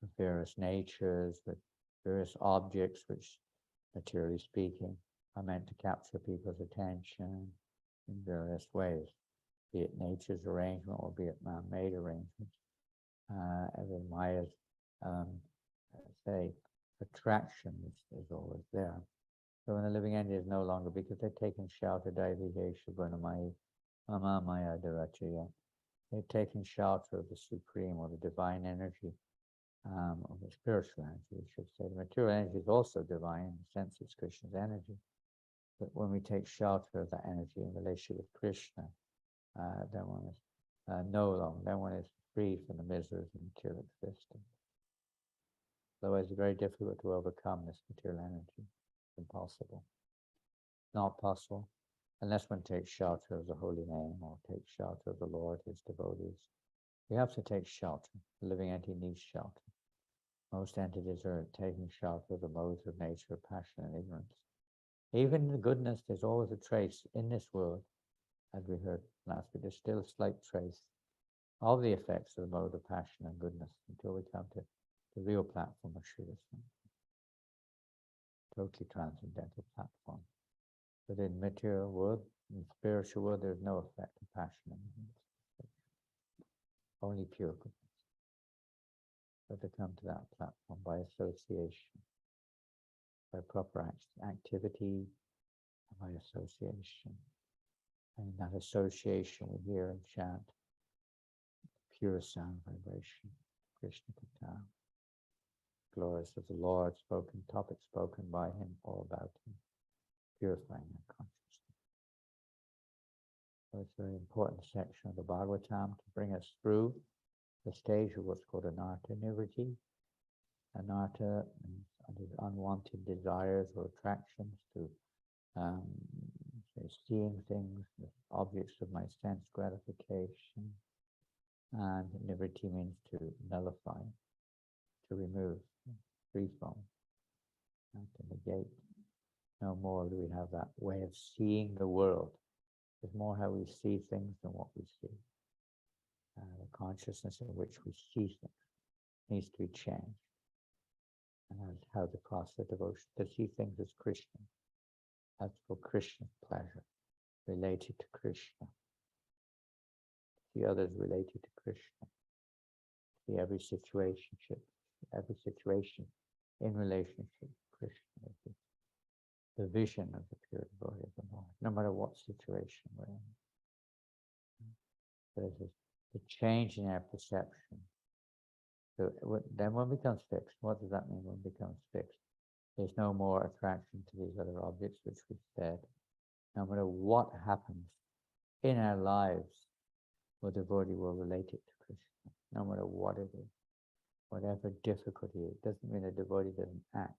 of various natures, with various objects which, materially speaking, are meant to capture people's attention in various ways, be it nature's arrangement or be it man-made arrangements. Every Maya's, attraction is always there. So when the living entity is no longer, because they're taking shelter, they're taking shelter of the supreme or the divine energy, or the spiritual energy, we should say. The material energy is also divine in the sense it's Krishna's energy. But when we take shelter of that energy in relationship with Krishna, then one is no longer, then one is free from the miseries of material existence. Otherwise, it's very difficult to overcome this material energy. It's impossible. Not possible unless one takes shelter of the holy name or takes shelter of the Lord, his devotees. You have to take shelter. The living entity needs shelter. Most entities are taking shelter of the modes of nature, passion, and ignorance. Even in the goodness, there's always a trace in this world, as we heard last week, there's still a slight trace of the effects of the mode of passion and goodness until we come to the real platform of Sri Krishna. Totally transcendental platform. But in material world, in spiritual world, there's no effect of passion and goodness. Only pure goodness. So to come to that platform by association, by proper activity, by association. And in that association, we hear and chant pure sound vibration, Krishna Katha. Glories of the Lord, spoken, topics spoken by him, all about him, purifying our consciousness. So it's a very important section of the Bhagavatam to bring us through the stage of what's called anartha nivritti. Anartha means unwanted desires or attractions to seeing things, objects of my sense gratification. And nivritti means to nullify, to remove, free from, and to negate. No more do we have that way of seeing the world. It's more how we see things than what we see. The consciousness in which we see things needs to be changed. And that's how the process of devotion, to see things as Krishna, as for Krishna's pleasure, related to Krishna. See others related to Krishna. See every situation in relationship to Krishna. The vision of the pure devotee of the Lord, no matter what situation we're in. There's a change in our perception. So then one becomes fixed. What does that mean when it becomes fixed? There's no more attraction to these other objects, which we said. No matter what happens in our lives, the devotee will relate it to Krishna, no matter what it is. Whatever difficulty it doesn't mean a devotee doesn't act.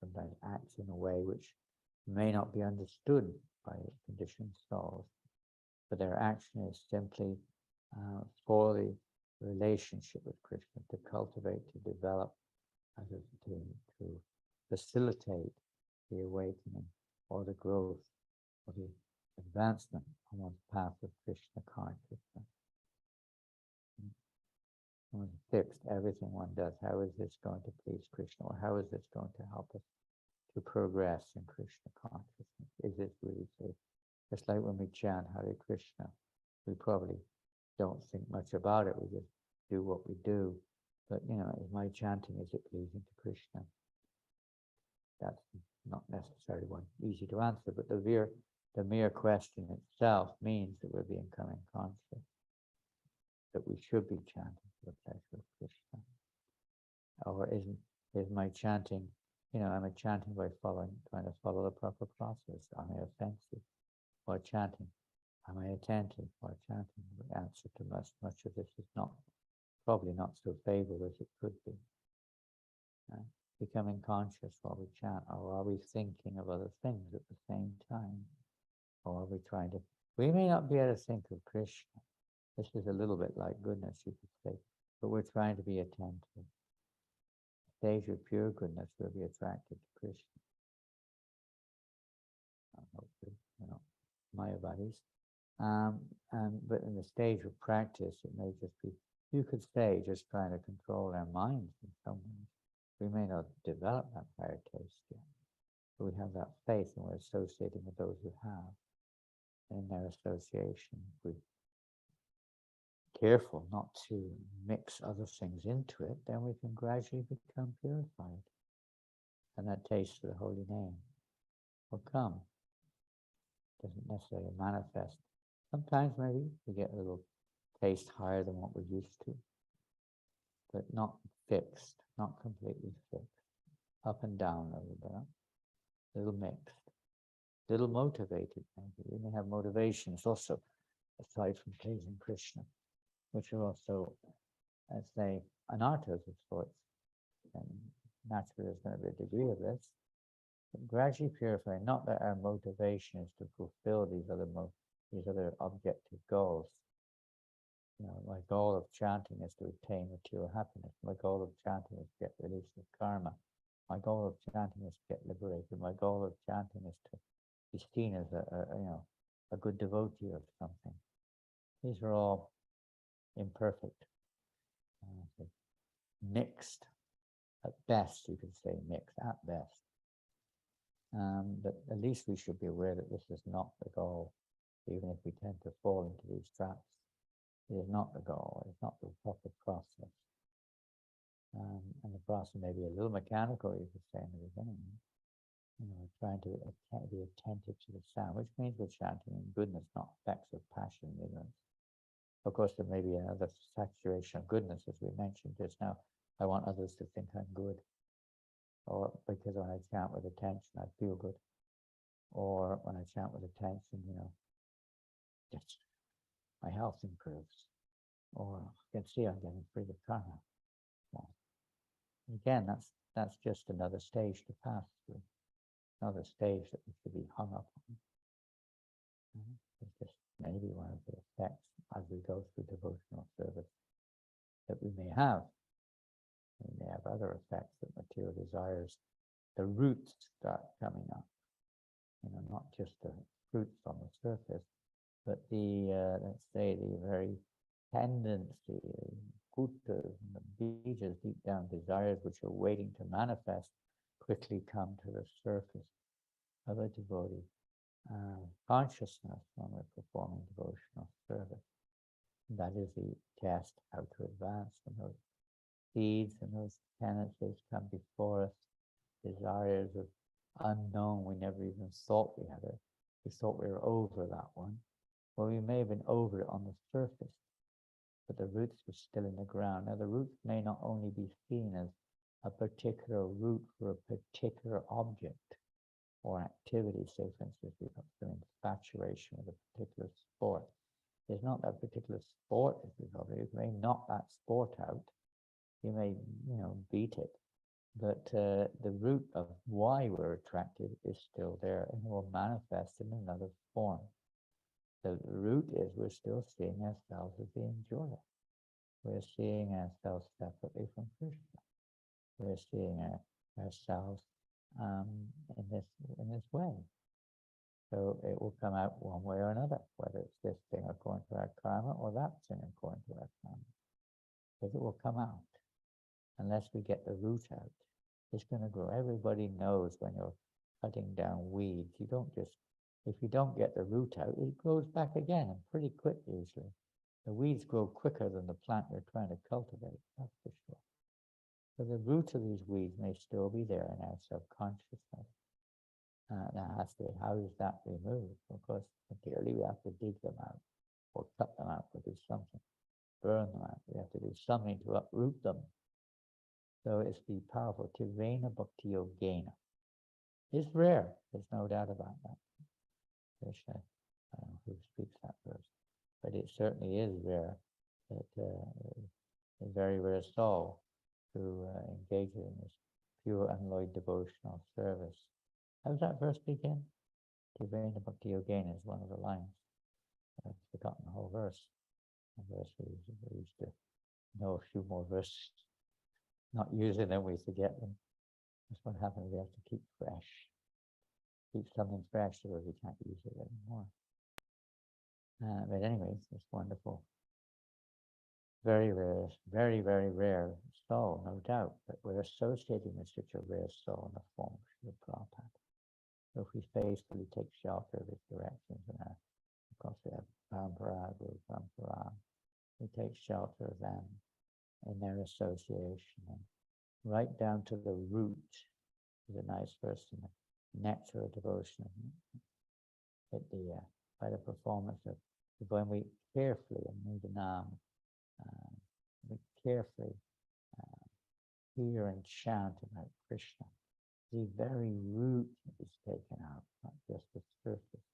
Sometimes acts in a way which may not be understood by conditioned souls, but their action is simply for the relationship with Krishna, to cultivate, to develop, to facilitate the awakening or the growth or the advancement on one's path of Krishna consciousness. One fixed everything one does. How is this going to please Krishna? Or how is this going to help us to progress in Krishna consciousness? Is this really safe? Just like when we chant Hare Krishna, we probably don't think much about it. We just do what we do. But, is my chanting, is it pleasing to Krishna? That's not necessarily one easy to answer, but the mere question itself means that we're becoming conscious, that we should be chanting for the pleasure of Krishna. Or is my chanting, am I chanting by trying to follow the proper process? Am I offensive while chanting? Am I attentive while chanting? The answer to much of this is probably not so favorable as it could be. Becoming conscious while we chant, or are we thinking of other things at the same time? Or are we we may not be able to think of Krishna. This is a little bit like goodness, you could say, but we're trying to be attentive. Stage of pure goodness will be attracted to Krishna. Hopefully, Maya bodies. But in the stage of practice, it may just be, you could say, just trying to control our minds in some ways. We may not develop that higher taste yet, but we have that faith and we're associating with those who have. And in their association, we're careful not to mix other things into it, then we can gradually become purified. And that taste for the holy name will come. Doesn't necessarily manifest. Sometimes maybe we get a little taste higher than what we're used to. but not fixed, not completely fixed. Up and down a little bit, a little mixed, a little motivated. Maybe we may have motivations also, aside from pleasing Krishna, which are also, let's say, anarthas of sorts. And naturally, there's going to be a degree of this. But gradually purify, not that our motivation is to fulfill these other objective goals. You know, my goal of chanting is to attain material happiness. My goal of chanting is to get released of karma. My goal of chanting is to get liberated. My goal of chanting is to be seen as a good devotee of something. These are all imperfect, mixed. At best, you could say mixed. At best. But at least we should be aware that this is not the goal, even if we tend to fall into these traps. It is not the goal. It's not the proper process. And the process may be a little mechanical, you could say in the beginning. You know, trying to be attentive to the sound, which means we're chanting in goodness, not effects of passion and ignorance. Of course, there may be another saturation of goodness, as we mentioned just now. I want others to think I'm good. Or because when I chant with attention, I feel good. Or when I chant with attention, just my health improves. Or I can see I'm getting free of karma. Well, again, that's just another stage to pass through. Another stage that we should be hung up on. It's just maybe one of the effects as we go through devotional service that we may have. We may have other effects that material desires, the roots start coming up. Not just the fruits on the surface, but the, let's say, the very tendency, kutas and the bijas, deep down desires which are waiting to manifest, quickly come to the surface of a devotee consciousness when we're performing devotional service. And that is the test how to advance when those seeds and those tendencies come before us, desires of unknown, we never even thought we had it. We thought we were over that one. Well, we may have been over it on the surface, but the roots were still in the ground. Now, the roots may not only be seen as a particular root for a particular object or activity, say, for instance, we have some infatuation with a particular sport. There's not that particular sport, if you will. You may knock that sport out. You may, beat it. But the root of why we're attracted is still there and will manifest in another form. The root is we're still seeing ourselves as the enjoyer. We're seeing ourselves separately from Krishna. We're seeing ourselves in this way. So it will come out one way or another, whether it's this thing according to our karma or that thing according to our karma. Because it will come out. Unless we get the root out, it's going to grow. Everybody knows when you're cutting down weeds, if you don't get the root out, it grows back again, and pretty quick usually. The weeds grow quicker than the plant you're trying to cultivate, that's for sure. So the root of these weeds may still be there in our subconsciousness. Now, how is that removed? Of course, materially we have to dig them out, or cut them out, or do something, burn them out. We have to do something to uproot them. So it's the powerful Tirvena Bhakti Yogena. It's rare, there's no doubt about that. Krishna, I don't know who speaks that verse, but it certainly is rare that a very rare soul who engages in this pure unalloyed devotional service. How does that verse begin? Tirvena Bhakti Yogena is one of the lines. I've forgotten the whole verse. The verse we used to know a few more verses. Not using them, we forget them. That's what happens. We have to keep fresh. Keep something fresh so that we can't use it anymore. But anyways, it's wonderful. Very rare, very, very rare soul, no doubt. But we're associating with such a rare soul in the form of Srila Prabhupada. So if we faithfully take shelter of his directions, and of course we have Parampara, Guru Parampara, we take shelter of them in their association, and right down to the root is a nice verse in the Nectar of Devotion. That by the performance of when we carefully, and Mudanam, we carefully hear and chant about Krishna. The very root is taken out, not just the surface,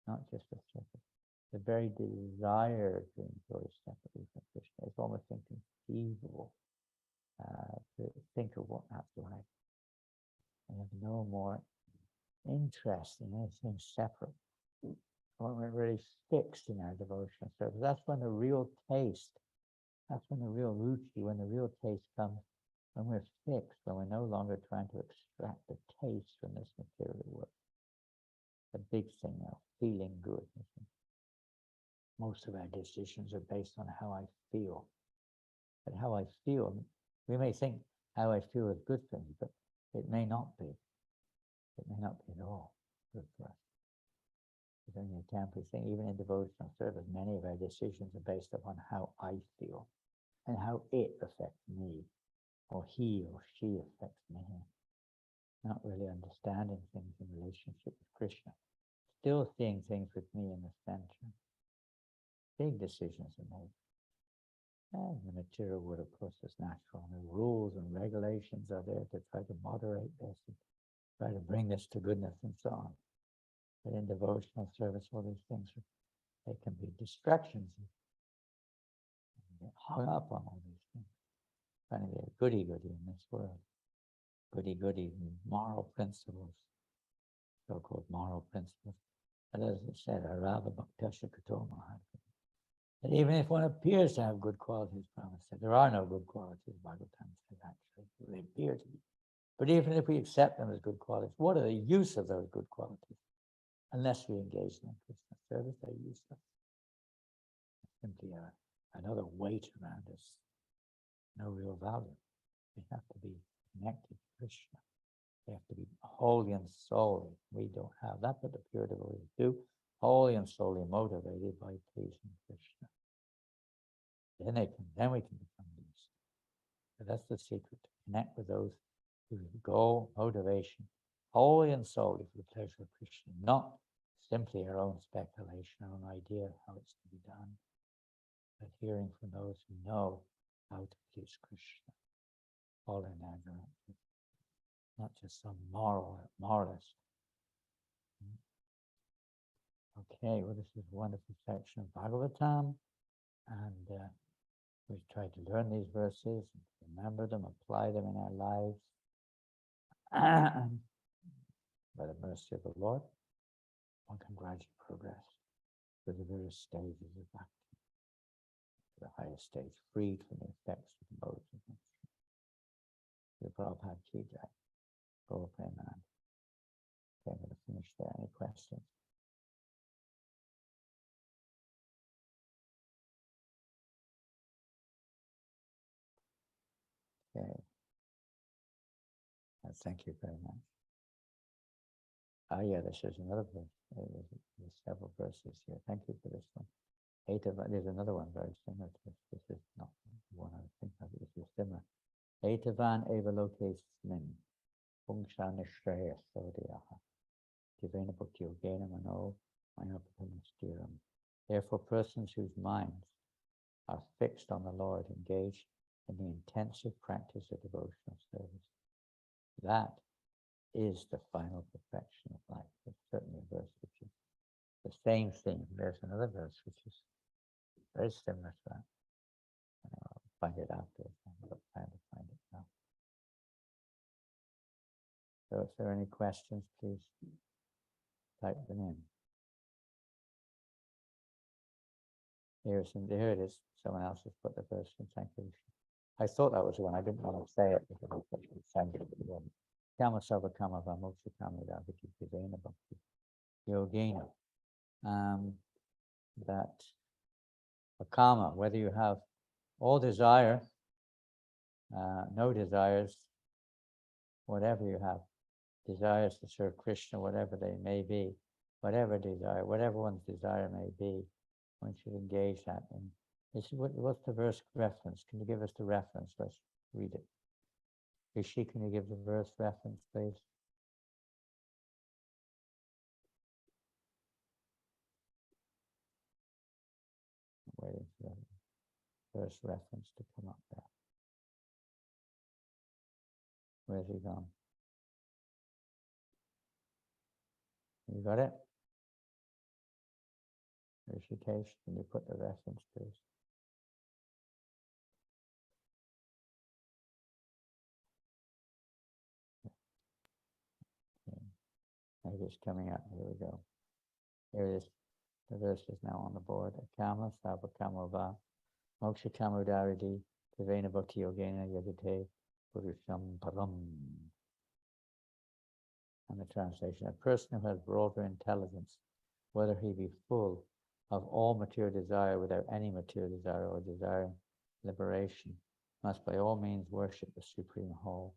not just the surface. The very desire to enjoy separately from Krishna is almost inconceivable to think of what that's like. And have no more interest in anything separate. When we're really fixed in our devotional service, that's when the real taste, that's when the real ruchi, when the real taste comes, when we're fixed, when we're no longer trying to extract the taste from this material world. The big thing now, feeling good. Most of our decisions are based on how I feel. But how I feel, we may think how I feel is good for me, but it may not be. It may not be at all good for us. It's only a temporary thing. Even in devotional service, many of our decisions are based upon how I feel and how it affects me, or he or she affects me. Not really understanding things in relationship with Krishna. Still seeing things with me in the center. Big decisions are made. And the material world, of course, is natural. And the rules and regulations are there to try to moderate this and try to bring this to goodness and so on. But in devotional service, all these things, they can be distractions. You get hung up on all these things. Trying to be a goody-goody in this world. Goody-goody moral principles, so-called moral principles. But as I said, Arava Bhaktasha Katoma. That even if one appears to have good qualities, Brahma said, there are no good qualities, Bhagavatam said, actually. They appear to be. But even if we accept them as good qualities, what are the use of those good qualities? Unless we engage in Krishna service, they're useless. Simply another weight around us. No real value. They have to be connected to Krishna. They have to be wholly and solely. We don't have. That's what the pure devotees do. Wholly and solely motivated by pleasing Krishna. Then we can become these. So that's the secret, to connect with those whose goal, motivation, wholly and solely for the pleasure of Krishna, not simply our own speculation, our own idea of how it's to be done, but hearing from those who know how to please Krishna, all in our direction, not just some moralist. Okay, well, this is a wonderful section of Bhagavatam, and we try to learn these verses, remember them, apply them in our lives. By the mercy of the Lord, one can gradually progress through the various stages of bhakti, to the highest stage, freed from the effects of the modes of nature. The Prabhupada Ki Jai. Go Premanand. Okay, I'm going to finish there. Any questions? Okay. Thank you very much. Yeah, this is another verse. There's several verses here. Thank you for this one. There's another one very similar to this. This is not the one I was thinking of. This is similar. Etavan eva lokesmin pungsha nishraya sodhyaha divena bhakti yogena mano mayapur. Therefore, persons whose minds are fixed on the Lord engage in the intensive practice of devotional service. That is the final perfection of life. There's certainly a verse which is the same thing. There's another verse which is very similar to that. I'll find it afterwards. I'm trying to find it now. So if there are any questions, please type them in. Here it is. Someone else has put the verse in. Thank you. I thought that was the one. I didn't want to say it because I thought it was saying it. Kama Sava Kama Vamoksha Kama Daviki Divena Bhakti Yogena. That a karma, whether you have all desire, no desires, whatever you have, desires to serve Krishna, whatever they may be, whatever desire, whatever one's desire may be, one should engage that. And what's the verse reference? Can you give us the reference? Let's read it. Rishi, can you give the verse reference, please? I'm waiting for the verse reference to come up there. Where's he gone? You got it? Rishikesh, can you put the reference, please? Okay. Maybe it's coming up. Here we go. Here it is. The verse is now on the board. Kama, Sava, Kamava, Moksha Kamudaridi, Tevena Bhakti Yogena Yagate, Purusham Param. And the translation, a person who has broader intelligence, whether he be full of all material desire without any material desire or desiring liberation, must by all means worship the Supreme Whole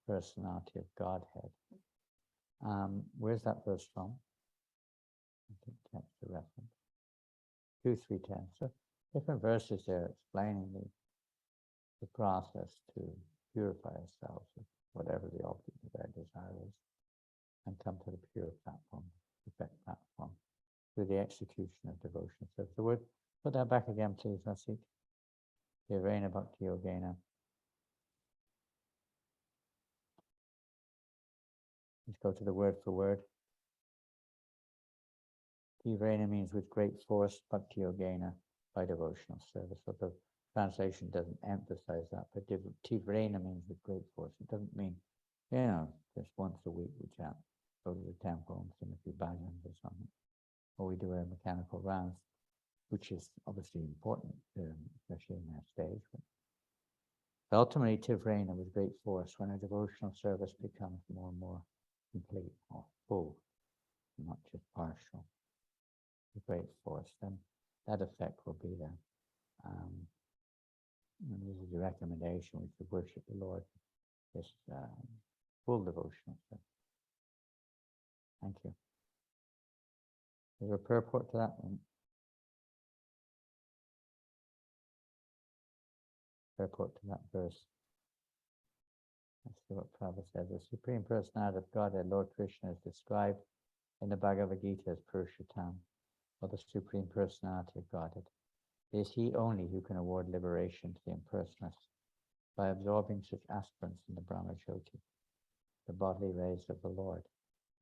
Personality of Godhead. Where's that verse from? I think that's the reference. 2:3:10. So different verses there explaining the process to purify ourselves of whatever the object of our desire is and come to the pure platform, perfect platform, through the execution of devotion. So the word, put that back again, please, Nasik. Yavena Bhakti Yogena. Let's go to the word for word. Tivrena means with great force, Bhakti Yogena, by devotional service. So the translation doesn't emphasize that, but Tivrena means with great force. It doesn't mean, just once a week we chant, go to the temple and sing a few bhajans or something. Or we do our mechanical rounds, which is obviously important, especially in that stage. But ultimately, Tivrena with great force, when a devotional service becomes more and more complete or full, not just partial, with great force, then that effect will be there. And this is the recommendation, we should worship the Lord, this full devotional service. Thank you. Is there a purport to that one? Purport to that verse. Let's see what Prabhupada says. The Supreme Personality of Godhead, Lord Krishna, is described in the Bhagavad Gita as Purushottam, or the Supreme Personality of Godhead. It is He only who can award liberation to the impersonalists by absorbing such aspirants in the Brahmajyoti, the bodily rays of the Lord.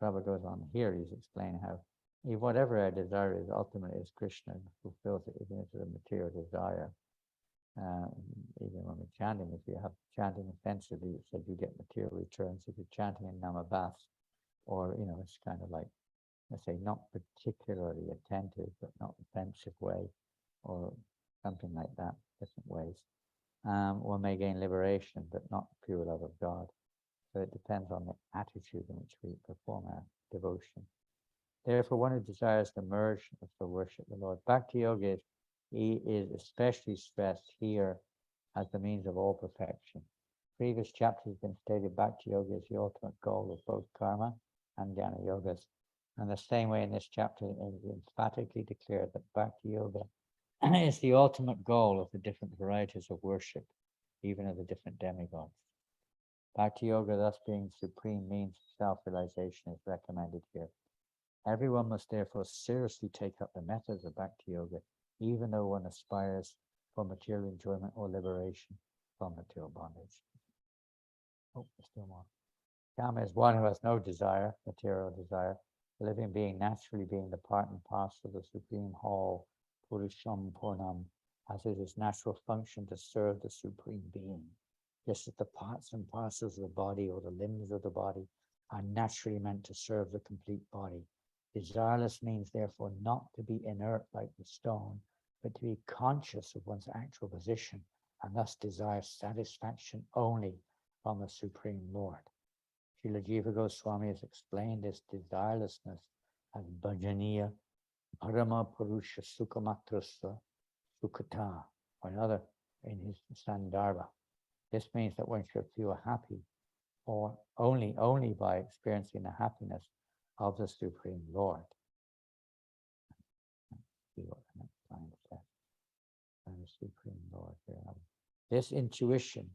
Prabhupada goes on here, he's explaining how whatever our desire is, ultimately is Krishna fulfills it, even if it's a material desire. Even when we're chanting, if you have chanting offensively, you said you get material returns. If you're chanting in Namabhas, or it's kind of like, let's say, not particularly attentive, but not offensive way, or something like that, different ways. One may gain liberation, but not pure love of God. So it depends on the attitude in which we perform our devotion. Therefore, one who desires to merge with the worship of the Lord, Bhakti Yoga is especially stressed here as the means of all perfection. Previous chapters have been stated Bhakti Yoga is the ultimate goal of both karma and jnana yogas. And the same way in this chapter, it is emphatically declared that Bhakti Yoga is the ultimate goal of the different varieties of worship, even of the different demigods. Bhakti Yoga, thus being supreme means of self-realization, is recommended here. Everyone must therefore seriously take up the methods of Bhakti Yoga, even though one aspires for material enjoyment or liberation from material bondage. Oh, there's still more. Kama is one who has no desire, material desire, the living being naturally being the part and parcel of the Supreme Whole, Purusham Purnam, as it is natural function to serve the Supreme Being. Just as the parts and parcels of the body or the limbs of the body are naturally meant to serve the complete body. Desireless means therefore not to be inert like the stone, but to be conscious of one's actual position and thus desire satisfaction only from the Supreme Lord. Srila Jiva Goswami has explained this desirelessness as bhajaniya parama purusha sukamatrasa sukhata, or another in his Sandarbha. This means that one should feel happy or only by experiencing the happiness of the Supreme Lord. Let's see what the next line says. And the Supreme Lord here. This intuition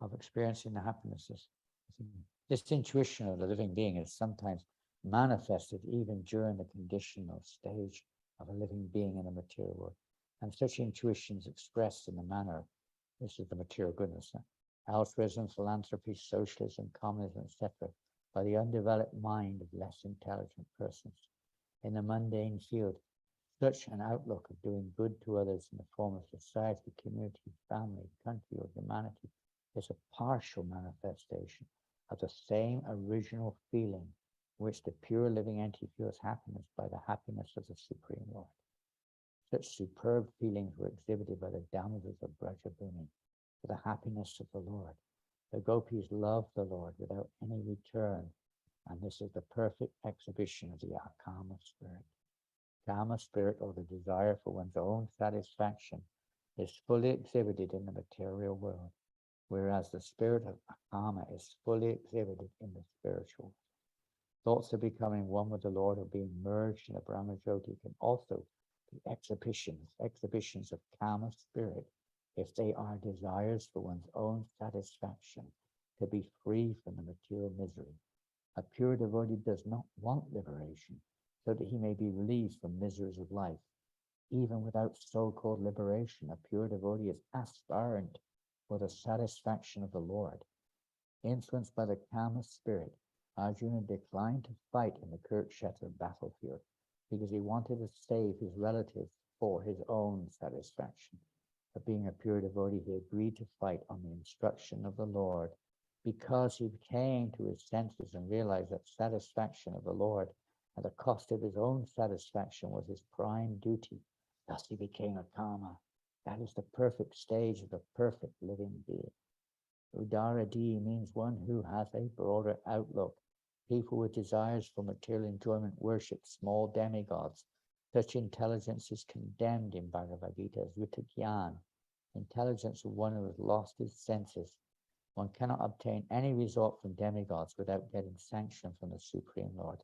of experiencing the happinesses, this intuition of the living being is sometimes manifested even during the conditional stage of a living being in the material world. And such intuitions expressed in the manner, this is the material goodness, altruism, philanthropy, socialism, communism, etc., by the undeveloped mind of less intelligent persons. In the mundane field, such an outlook of doing good to others in the form of society, community, family, country, or humanity is a partial manifestation of the same original feeling which the pure living entity feels happiness by the happiness of the Supreme Lord. Such superb feelings were exhibited by the damsels of Brajabhumi for the happiness of the Lord. The gopis loved the Lord without any return, and this is the perfect exhibition of the Akama spirit. Kama spirit, or the desire for one's own satisfaction, is fully exhibited in the material world, whereas the spirit of Akama is fully exhibited in the spiritual. Thoughts of becoming one with the Lord or being merged in a Brahmajyoti can also be exhibitions of Kama spirit, if they are desires for one's own satisfaction, to be free from the material misery. A pure devotee does not want liberation, so that he may be released from miseries of life. Even without so-called liberation, a pure devotee is aspirant for the satisfaction of the Lord. Influenced by the Kama spirit, Arjuna declined to fight in the Kurukshetra battlefield because he wanted to save his relatives for his own satisfaction. But being a pure devotee, he agreed to fight on the instruction of the Lord because he came to his senses and realized that satisfaction of the Lord at the cost of his own satisfaction was his prime duty. Thus he became a Kama. That is the perfect stage of the perfect living being. Udaradi means one who has a broader outlook. People with desires for material enjoyment worship small demigods. Such intelligence is condemned in Bhagavad Gita as Ritagyan, intelligence of one who has lost his senses. One cannot obtain any result from demigods without getting sanction from the Supreme Lord.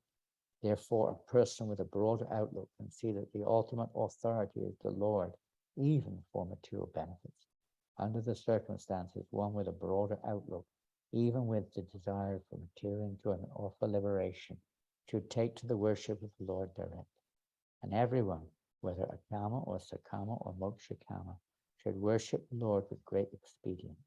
Therefore, a person with a broader outlook can see that the ultimate authority is the Lord, even for material benefits. Under the circumstances, one with a broader outlook, even with the desire for material enjoyment or for liberation, should take to the worship of the Lord direct. And everyone, whether a Kama or Sakama or Moksha Kama, should worship the Lord with great expedience.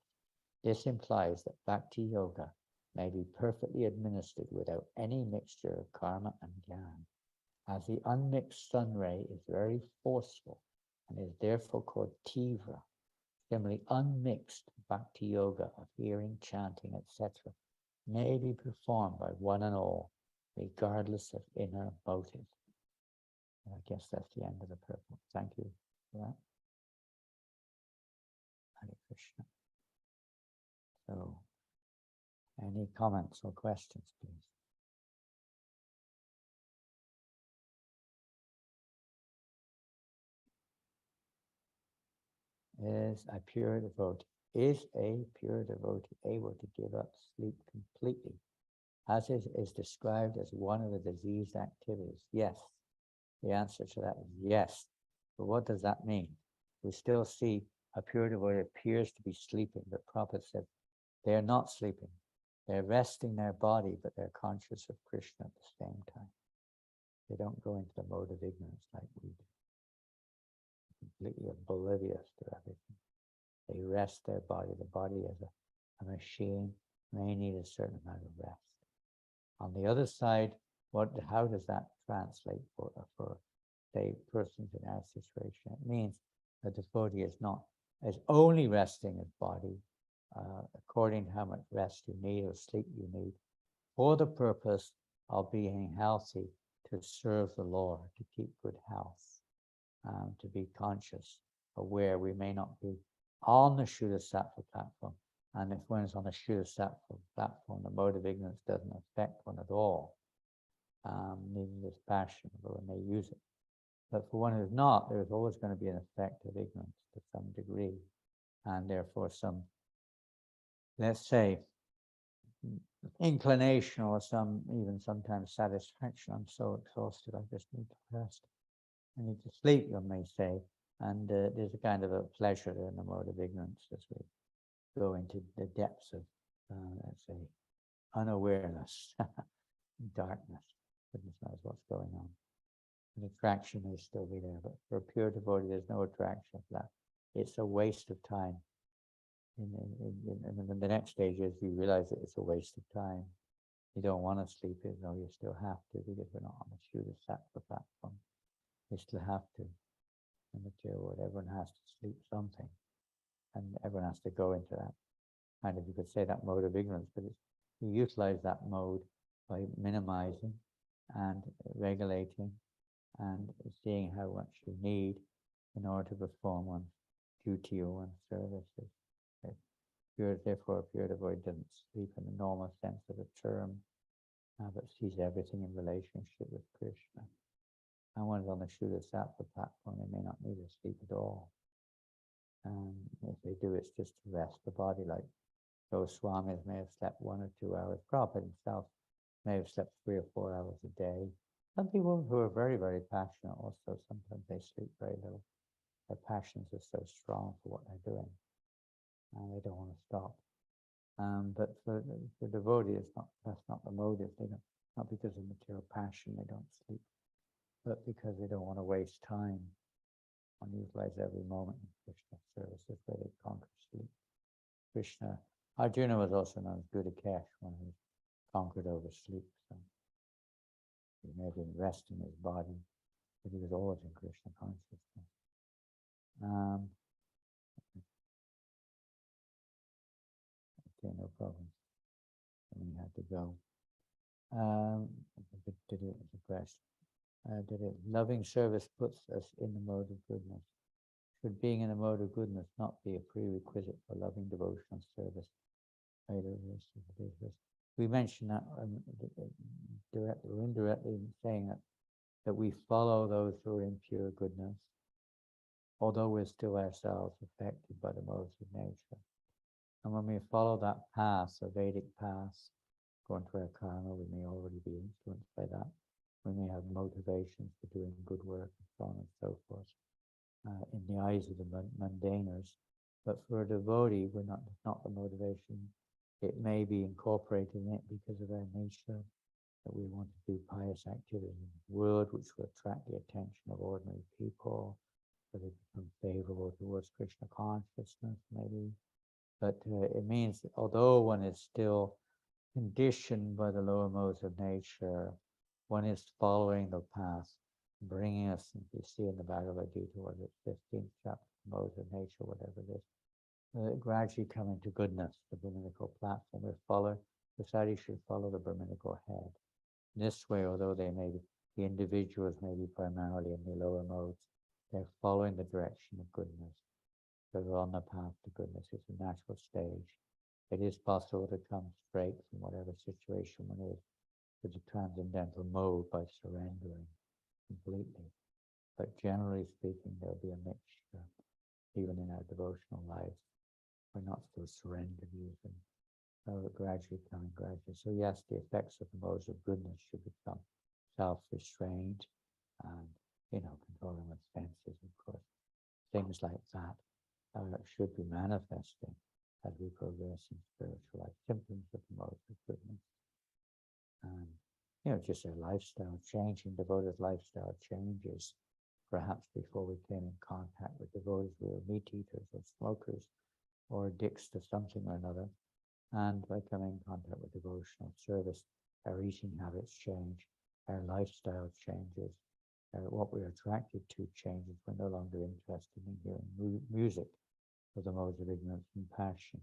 This implies that Bhakti Yoga may be perfectly administered without any mixture of karma and jnana, as the unmixed sun ray is very forceful and is therefore called tivra. Similarly, unmixed Bhakti Yoga of hearing, chanting, etc., may be performed by one and all, regardless of inner motive. And I guess that's the end of the purport. Thank you for that. Hare Krishna. So, any comments or questions, please? Is a pure devotee able to give up sleep completely, as it is described as one of the diseased activities? Yes. The answer to that is yes. But what does that mean? We still see a pure devotee appears to be sleeping, but Prabhupada said they're not sleeping. They're resting their body, but they're conscious of Krishna at the same time. They don't go into the mode of ignorance like we do, completely oblivious to everything. They rest their body. The body as a machine may need a certain amount of rest. On the other side, how does that translate for say, persons in our situation? It means the devotee is only resting his body according to how much rest you need or sleep you need, for the purpose of being healthy, to serve the Lord, to keep good health, to be conscious, aware. We may not be on the Shuddha Sattva platform, and if one is on the Shuddha Sattva platform, the mode of ignorance doesn't affect one at all. Neither does passion, although one may use it. But for one who's not, there's always going to be an effect of ignorance to some degree, and therefore some, let's say, inclination or some, even sometimes satisfaction. I'm so exhausted, I just need to rest. I need to sleep, you may say. And there's a kind of a pleasure in the mode of ignorance as we go into the depths of, let's say, unawareness, darkness. Goodness knows what's going on. The attraction may still be there, but for a pure devotee, there's no attraction for that. It's a waste of time. And then the next stage is you realize that it's a waste of time. You don't want to sleep, even though you still have to, because we're not on the Shuddha Sattva platform. You still have to. And material world, everyone has to sleep something. And everyone has to go into that kind of, you could say, that mode of ignorance, but you utilize that mode by minimizing and regulating and seeing how much you need in order to perform one's duty or one's services. Therefore, a pure devotee doesn't sleep in the normal sense of the term, but sees everything in relationship with Krishna. And one's on the Shuddha Sattva platform, they may not need to sleep at all. If they do, it's just to rest the body, like those swamis may have slept 1 or 2 hours. Prabhupada himself may have slept 3 or 4 hours a day. Some people who are very, very passionate also, sometimes they sleep very little. Their passions are so strong for what they're doing, and they don't want to stop. But for devotees, that's not the motive. They don't, not because of material passion, they don't sleep, but because they don't want to waste time and utilize every moment in Krishna's service. That's where they conquer sleep. Krishna, Arjuna was also known as Gudakesh when he conquered over sleep. So he may have been resting his body, but he was always in Krishna consciousness. Okay, no problem. And he had to go. Did it as a question? Loving service puts us in the mode of goodness. Should being in a mode of goodness not be a prerequisite for loving devotional service? We mentioned that directly or indirectly in saying that we follow those who are in pure goodness, although we're still ourselves affected by the modes of nature. And when we follow that path, a Vedic path, going to our karma, we may already be influenced by that. We may have motivations for doing good work and so on and so forth in the eyes of the mundaners. But for a devotee, we're not the motivation. It may be incorporated in it because of our nature, that we want to do pious activity in the world, which will attract the attention of ordinary people, so they become favorable towards Krishna consciousness, maybe. But it means that although one is still conditioned by the lower modes of nature, one is following the path, bringing us, if you see in the Bhagavad Gita, what is it, 15th chapter, modes of nature, whatever it is, gradually come into goodness, the Brahminical platform. The sadhu should follow the Brahminical head. This way, although the individuals may be primarily in the lower modes, they're following the direction of goodness. So they're on the path to goodness. It's a natural stage. It is possible to come straight from whatever situation one is to the transcendental mode by surrendering completely. But generally speaking, there'll be a mixture, even in our devotional lives. We're not still surrendered using. So gradually coming gradually. So yes, the effects of the modes of goodness should become self-restraint and, controlling one's senses, of course. Things like that should be manifesting as we progress in spiritual life, symptoms of the modes of goodness. And, just our lifestyle changing, devoted lifestyle changes. Perhaps before we came in contact with devotees, we were meat eaters or smokers or addicts to something or another. And by coming in contact with devotional service, our eating habits change, our lifestyle changes, what we're attracted to changes. We're no longer interested in hearing music of the modes of ignorance and passion,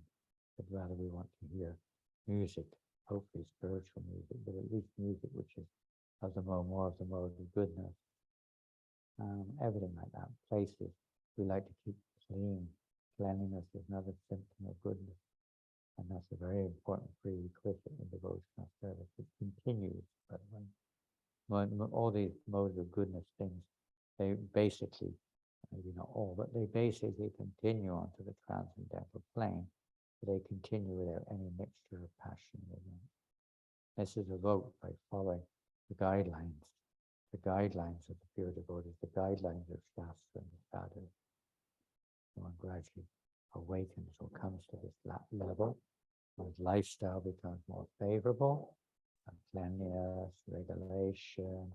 but rather we want to hear music, hopefully spiritual music, but at least music which is of the more of the mode of goodness. Everything like that. Places we like to keep clean. Cleanliness is another symptom of goodness. And that's a very important prerequisite in devotional service. It continues, by the way. All these modes of goodness things, they basically, maybe not all, but they basically continue onto the transcendental plane. They continue without any mixture of passion within. This is evoked by following the guidelines of the pure devotees, the guidelines of Shastra and the sadhu. One gradually awakens or comes to this level. His lifestyle becomes more favorable, cleanliness, regulation,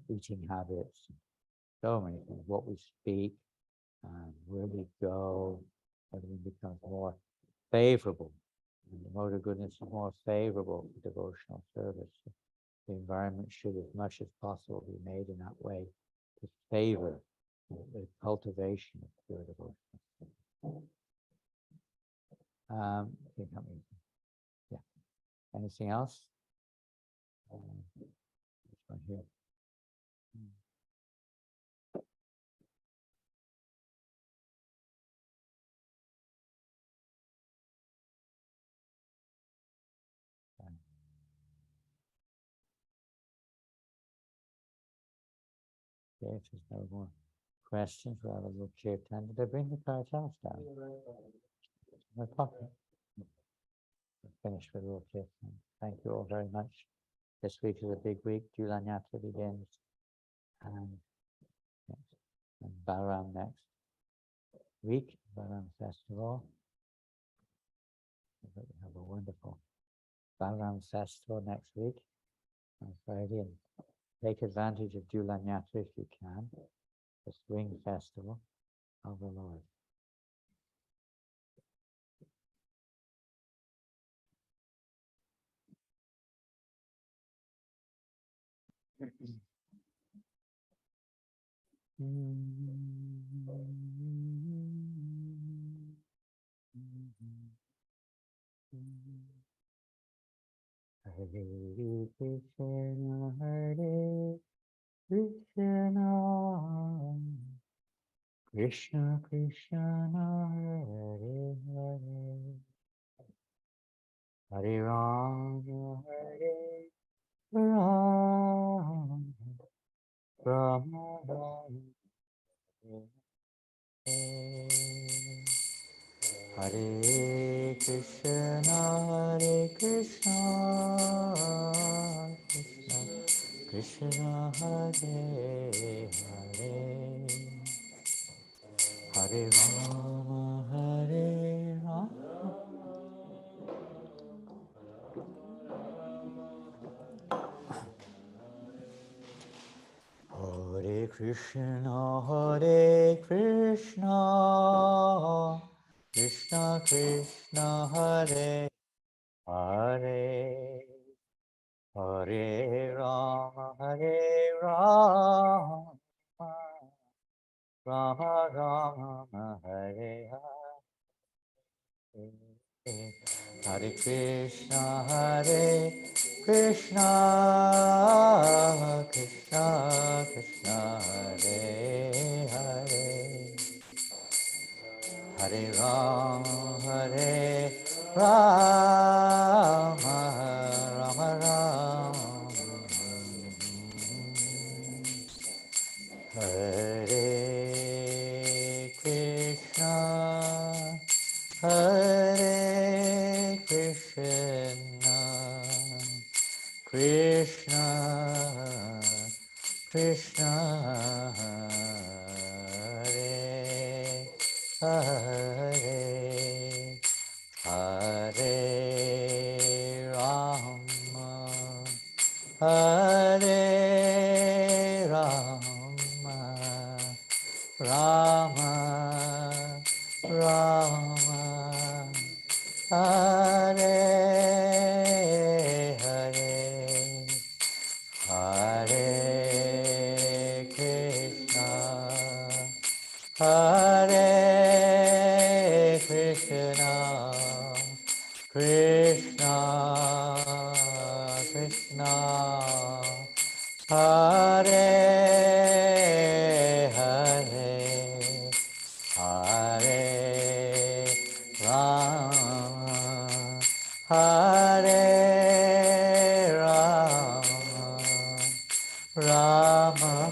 eating habits, so many things. What we speak and where we go, everything becomes more favorable. And the mode of goodness is more favorable for devotional service. The environment should, as much as possible, be made in that way to favor the cultivation of pure devotion. Yeah. Anything else? This one here. Okay, if there's no more questions, we'll have a little kirtan. Did I bring the cartels down? My pocket. Finish with a little kirtan. Thank you all very much. This week is a big week. Julanyatra begins, and Balaram next week. Balaram Festival. We have a wonderful Balaram Festival next week on Friday, and take advantage of Julanyatra if you can. The Spring Festival of the Lord. Hare Krishna, Hare Krishna, Krishna Krishna, Hare Hare, Hare Rama, Hare Rama, Rama Rama, Hare Krishna, Hare Krishna, Krishna Krishna, Hare Hare, Hare Rama, Hare Rama, Hare Krishna, Hare Krishna, Krishna Krishna, Hare Hare, Hare Rama, Hare Rama, Rama Rama, Hare Hare. Hare Krishna, Hare Krishna, Krishna Krishna, Hare Hare, Hare Rama, Hare Rama, Rama Rama, Hare Krishna, Hare Krishna, Krishna Krishna, Hare Hare, Hare Rama, Hare Rama, Rama Rama, Hare Hare, Hare Krishna, Hare Krishna, Krishna Krishna, Hare Hare, Hare Rama, Hare Rama, Rama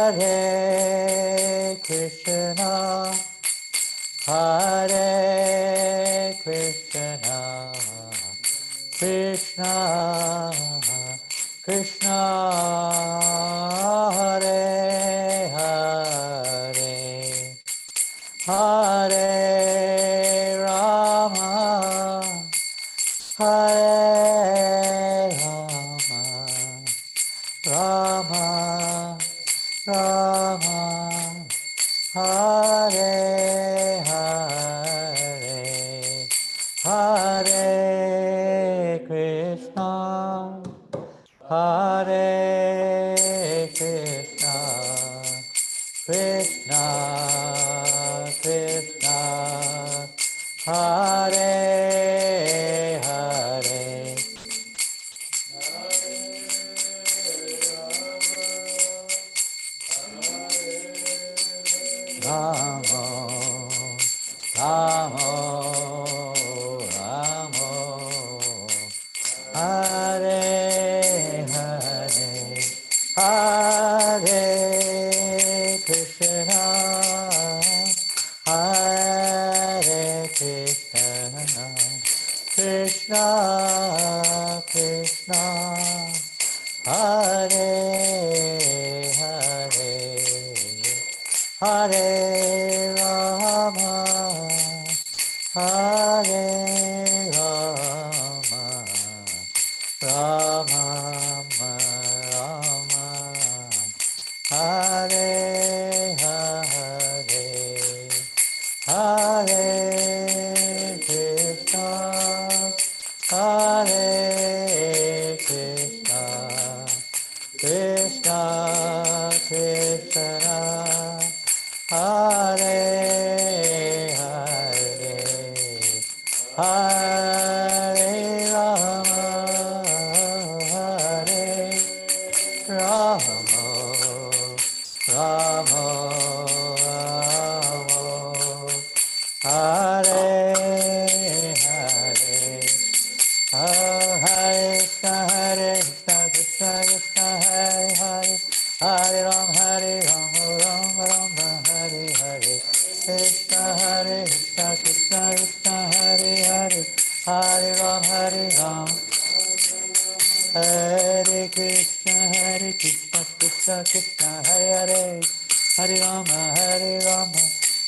Hare Krishna, Hare Krishna, Krishna Krishna, Hare Hare, Hare Rama, Hare Rama, Rama Hare Hare Krishna, Hare Krishna, Krishna Krishna, Hare Hare, Ramo Ramo Ramo, Hare Hare, Hare Krishna, Hare Krishna, Krishna Krishna, Hare Hare, Hare Rama, Hare Rama, Rama Rama, Hare Hare, Hare Krishna, Hare Krishna, Krishna Krishna, Hare Hare, Hare Rama, Hare Rama, Rama Rama, Hare Hare, Hare Krishna, Hare Krishna, Krishna Krishna, Hare Hare, Hare Ram, Ram Ram, Hare Hare, Krishna Hare Krishna, Krishna Krishna, Hare Hare, Hare Ram, Hare Krishna, Krishna Krishna, Hare Hare, Hare Rama,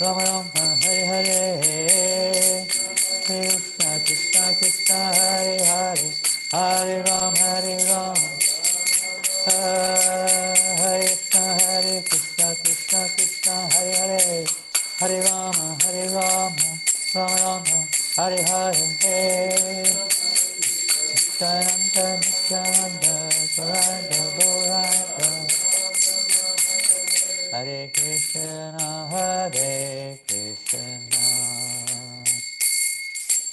Rama Rama, Hare Hare, Krishna Krishna Krishna, Hare Hare, Hare Ram, Hare Krishna, Krishna Krishna, Hare Hare, Hare Rama, Rama Rama, Hare Hare, Nityananda, Nityananda, Gauranga, Gauranga, Hare Krishna,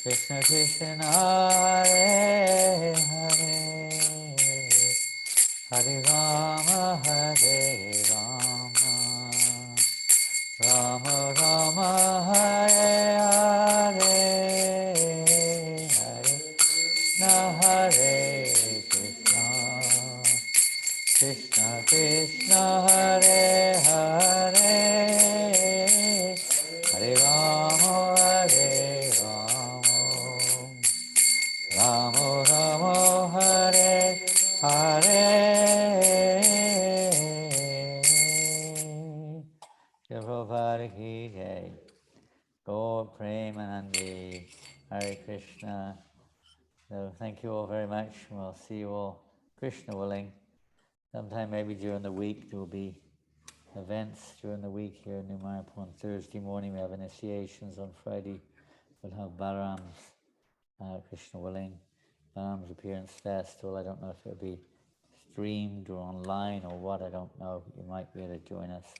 Krishna Krishna, Hare Hare, Hare Rama, Rama Rama, Hare Hare, Hare Hare Krishna, Krishna Krishna, Hare Hare, Hare Rama, Rama Rama, Hare Hare. Shri Prabhupada ki jai. Gaur Premanandi, Hare Krishna. So thank you all very much. We'll see you all, Krishna willing. Sometime maybe during the week there will be events during the week here in New Mayapur. On Thursday morning we have initiations. On Friday we'll have Balaram's, Krishna willing, Balaram's appearance festival. I don't know if it'll be streamed or online or what, I don't know. You might be able to join us.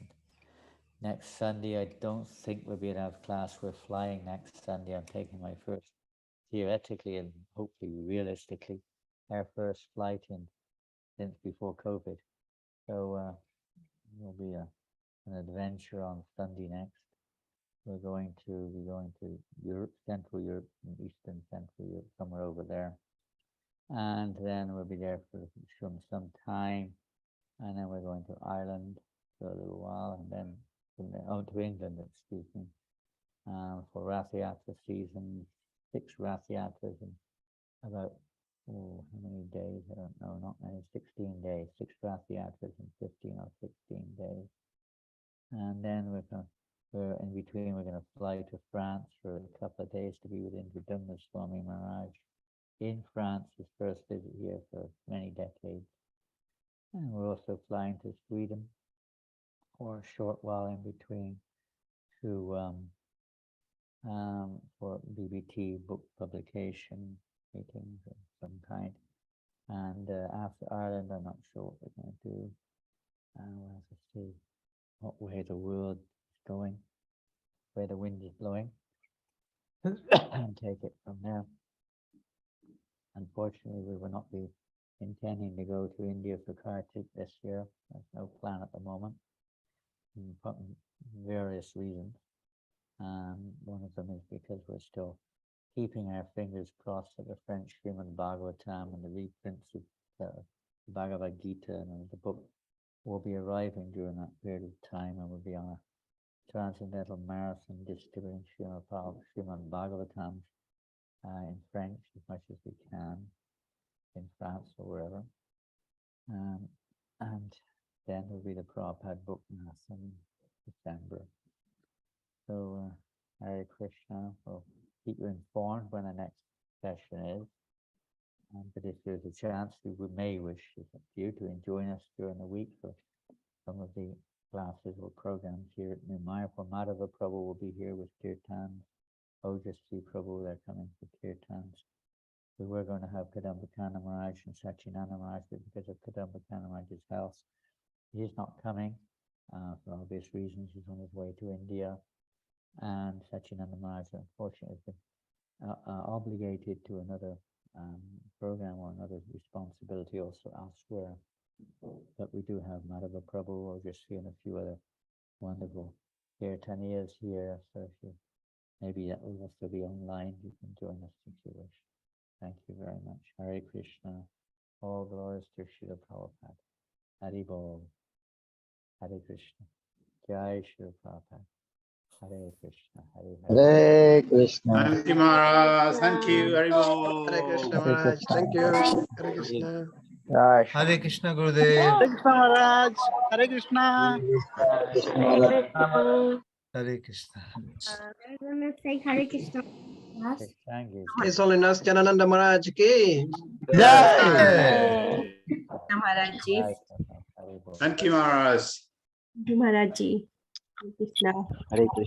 Next Sunday, I don't think we'll be able to have class. We're flying next Sunday. I'm taking my first, theoretically and hopefully realistically, our first flight since before COVID. So it'll be an adventure on Sunday next. We're going to Europe, Central Europe, and Eastern Central Europe, somewhere over there. And then we'll be there for some time. And then we're going to Ireland for a little while, and then to England, excuse me, for Rath Yatra season, 6 Rath Yatras in about, how many days? I don't know, not many, 16 days, 6 Rath Yatras in 15 or 16 days. And then we're in between, we're going to fly to France for a couple of days to be with Indra Swami Maharaj in France, his first visit here for many decades. And we're also flying to Sweden for a short while in between. to for BBT book publication meetings of some kind. And after Ireland, I'm not sure what we're going to do. We'll have to see what way the world is going, where the wind is blowing, and take it from there. Unfortunately, we will not be intending to go to India for Kartik this year. There's no plan at the moment, for various reasons. One of them is because we're still keeping our fingers crossed that the French Srimad Bhagavatam and the reprints of the Bhagavad Gita and the book will be arriving during that period of time, and we'll be on a transcendental marathon distributing Srimad Bhagavatams in French as much as we can in France or wherever. And then will be the Prabhupada book mass in December. So Hare Krishna, we'll keep you informed when the next session is. But if there's a chance, we may wish you to join us during the week for some of the classes or programs here at New Mayapur. Madhava Prabhu will be here with Kirtans. Ojasvi Prabhu, they're coming for Kirtans. We were going to have Kadambakana Maharaj and Sachinanda Maharaj, but because of Kadambakana Maharaj's health, he's not coming for obvious reasons. He's on his way to India. And Sachinanda Maharaj, unfortunately, has been obligated to another program or another responsibility also elsewhere. But we do have Madhava Prabhu, Ojasvi, and a few other wonderful Kirtaniyas here. So if you, maybe that will also be online, you can join us if you wish. Thank you very much. Hare Krishna. All glories to Srila Prabhupada. Hari Bol. Hare Krishna. Jai Srila Prabhupada. Hare Krishna. Hare Krishna. Thank you, Maharaj. Thank you. Haribol. Hare Krishna Maharaj. Thank you. Hare Krishna. Jai Hare Krishna Gurudev. Hare Krishna Maharaj. Hare Krishna. Hare Krishna. I'm gonna say Hare Krishna. Thank you. His Holiness Janananda Maharaj ki. Jai. Maharaj ji. Hari Bol. Thank you, Maharaj. Maharaj ji. Krishna. Hare Krishna.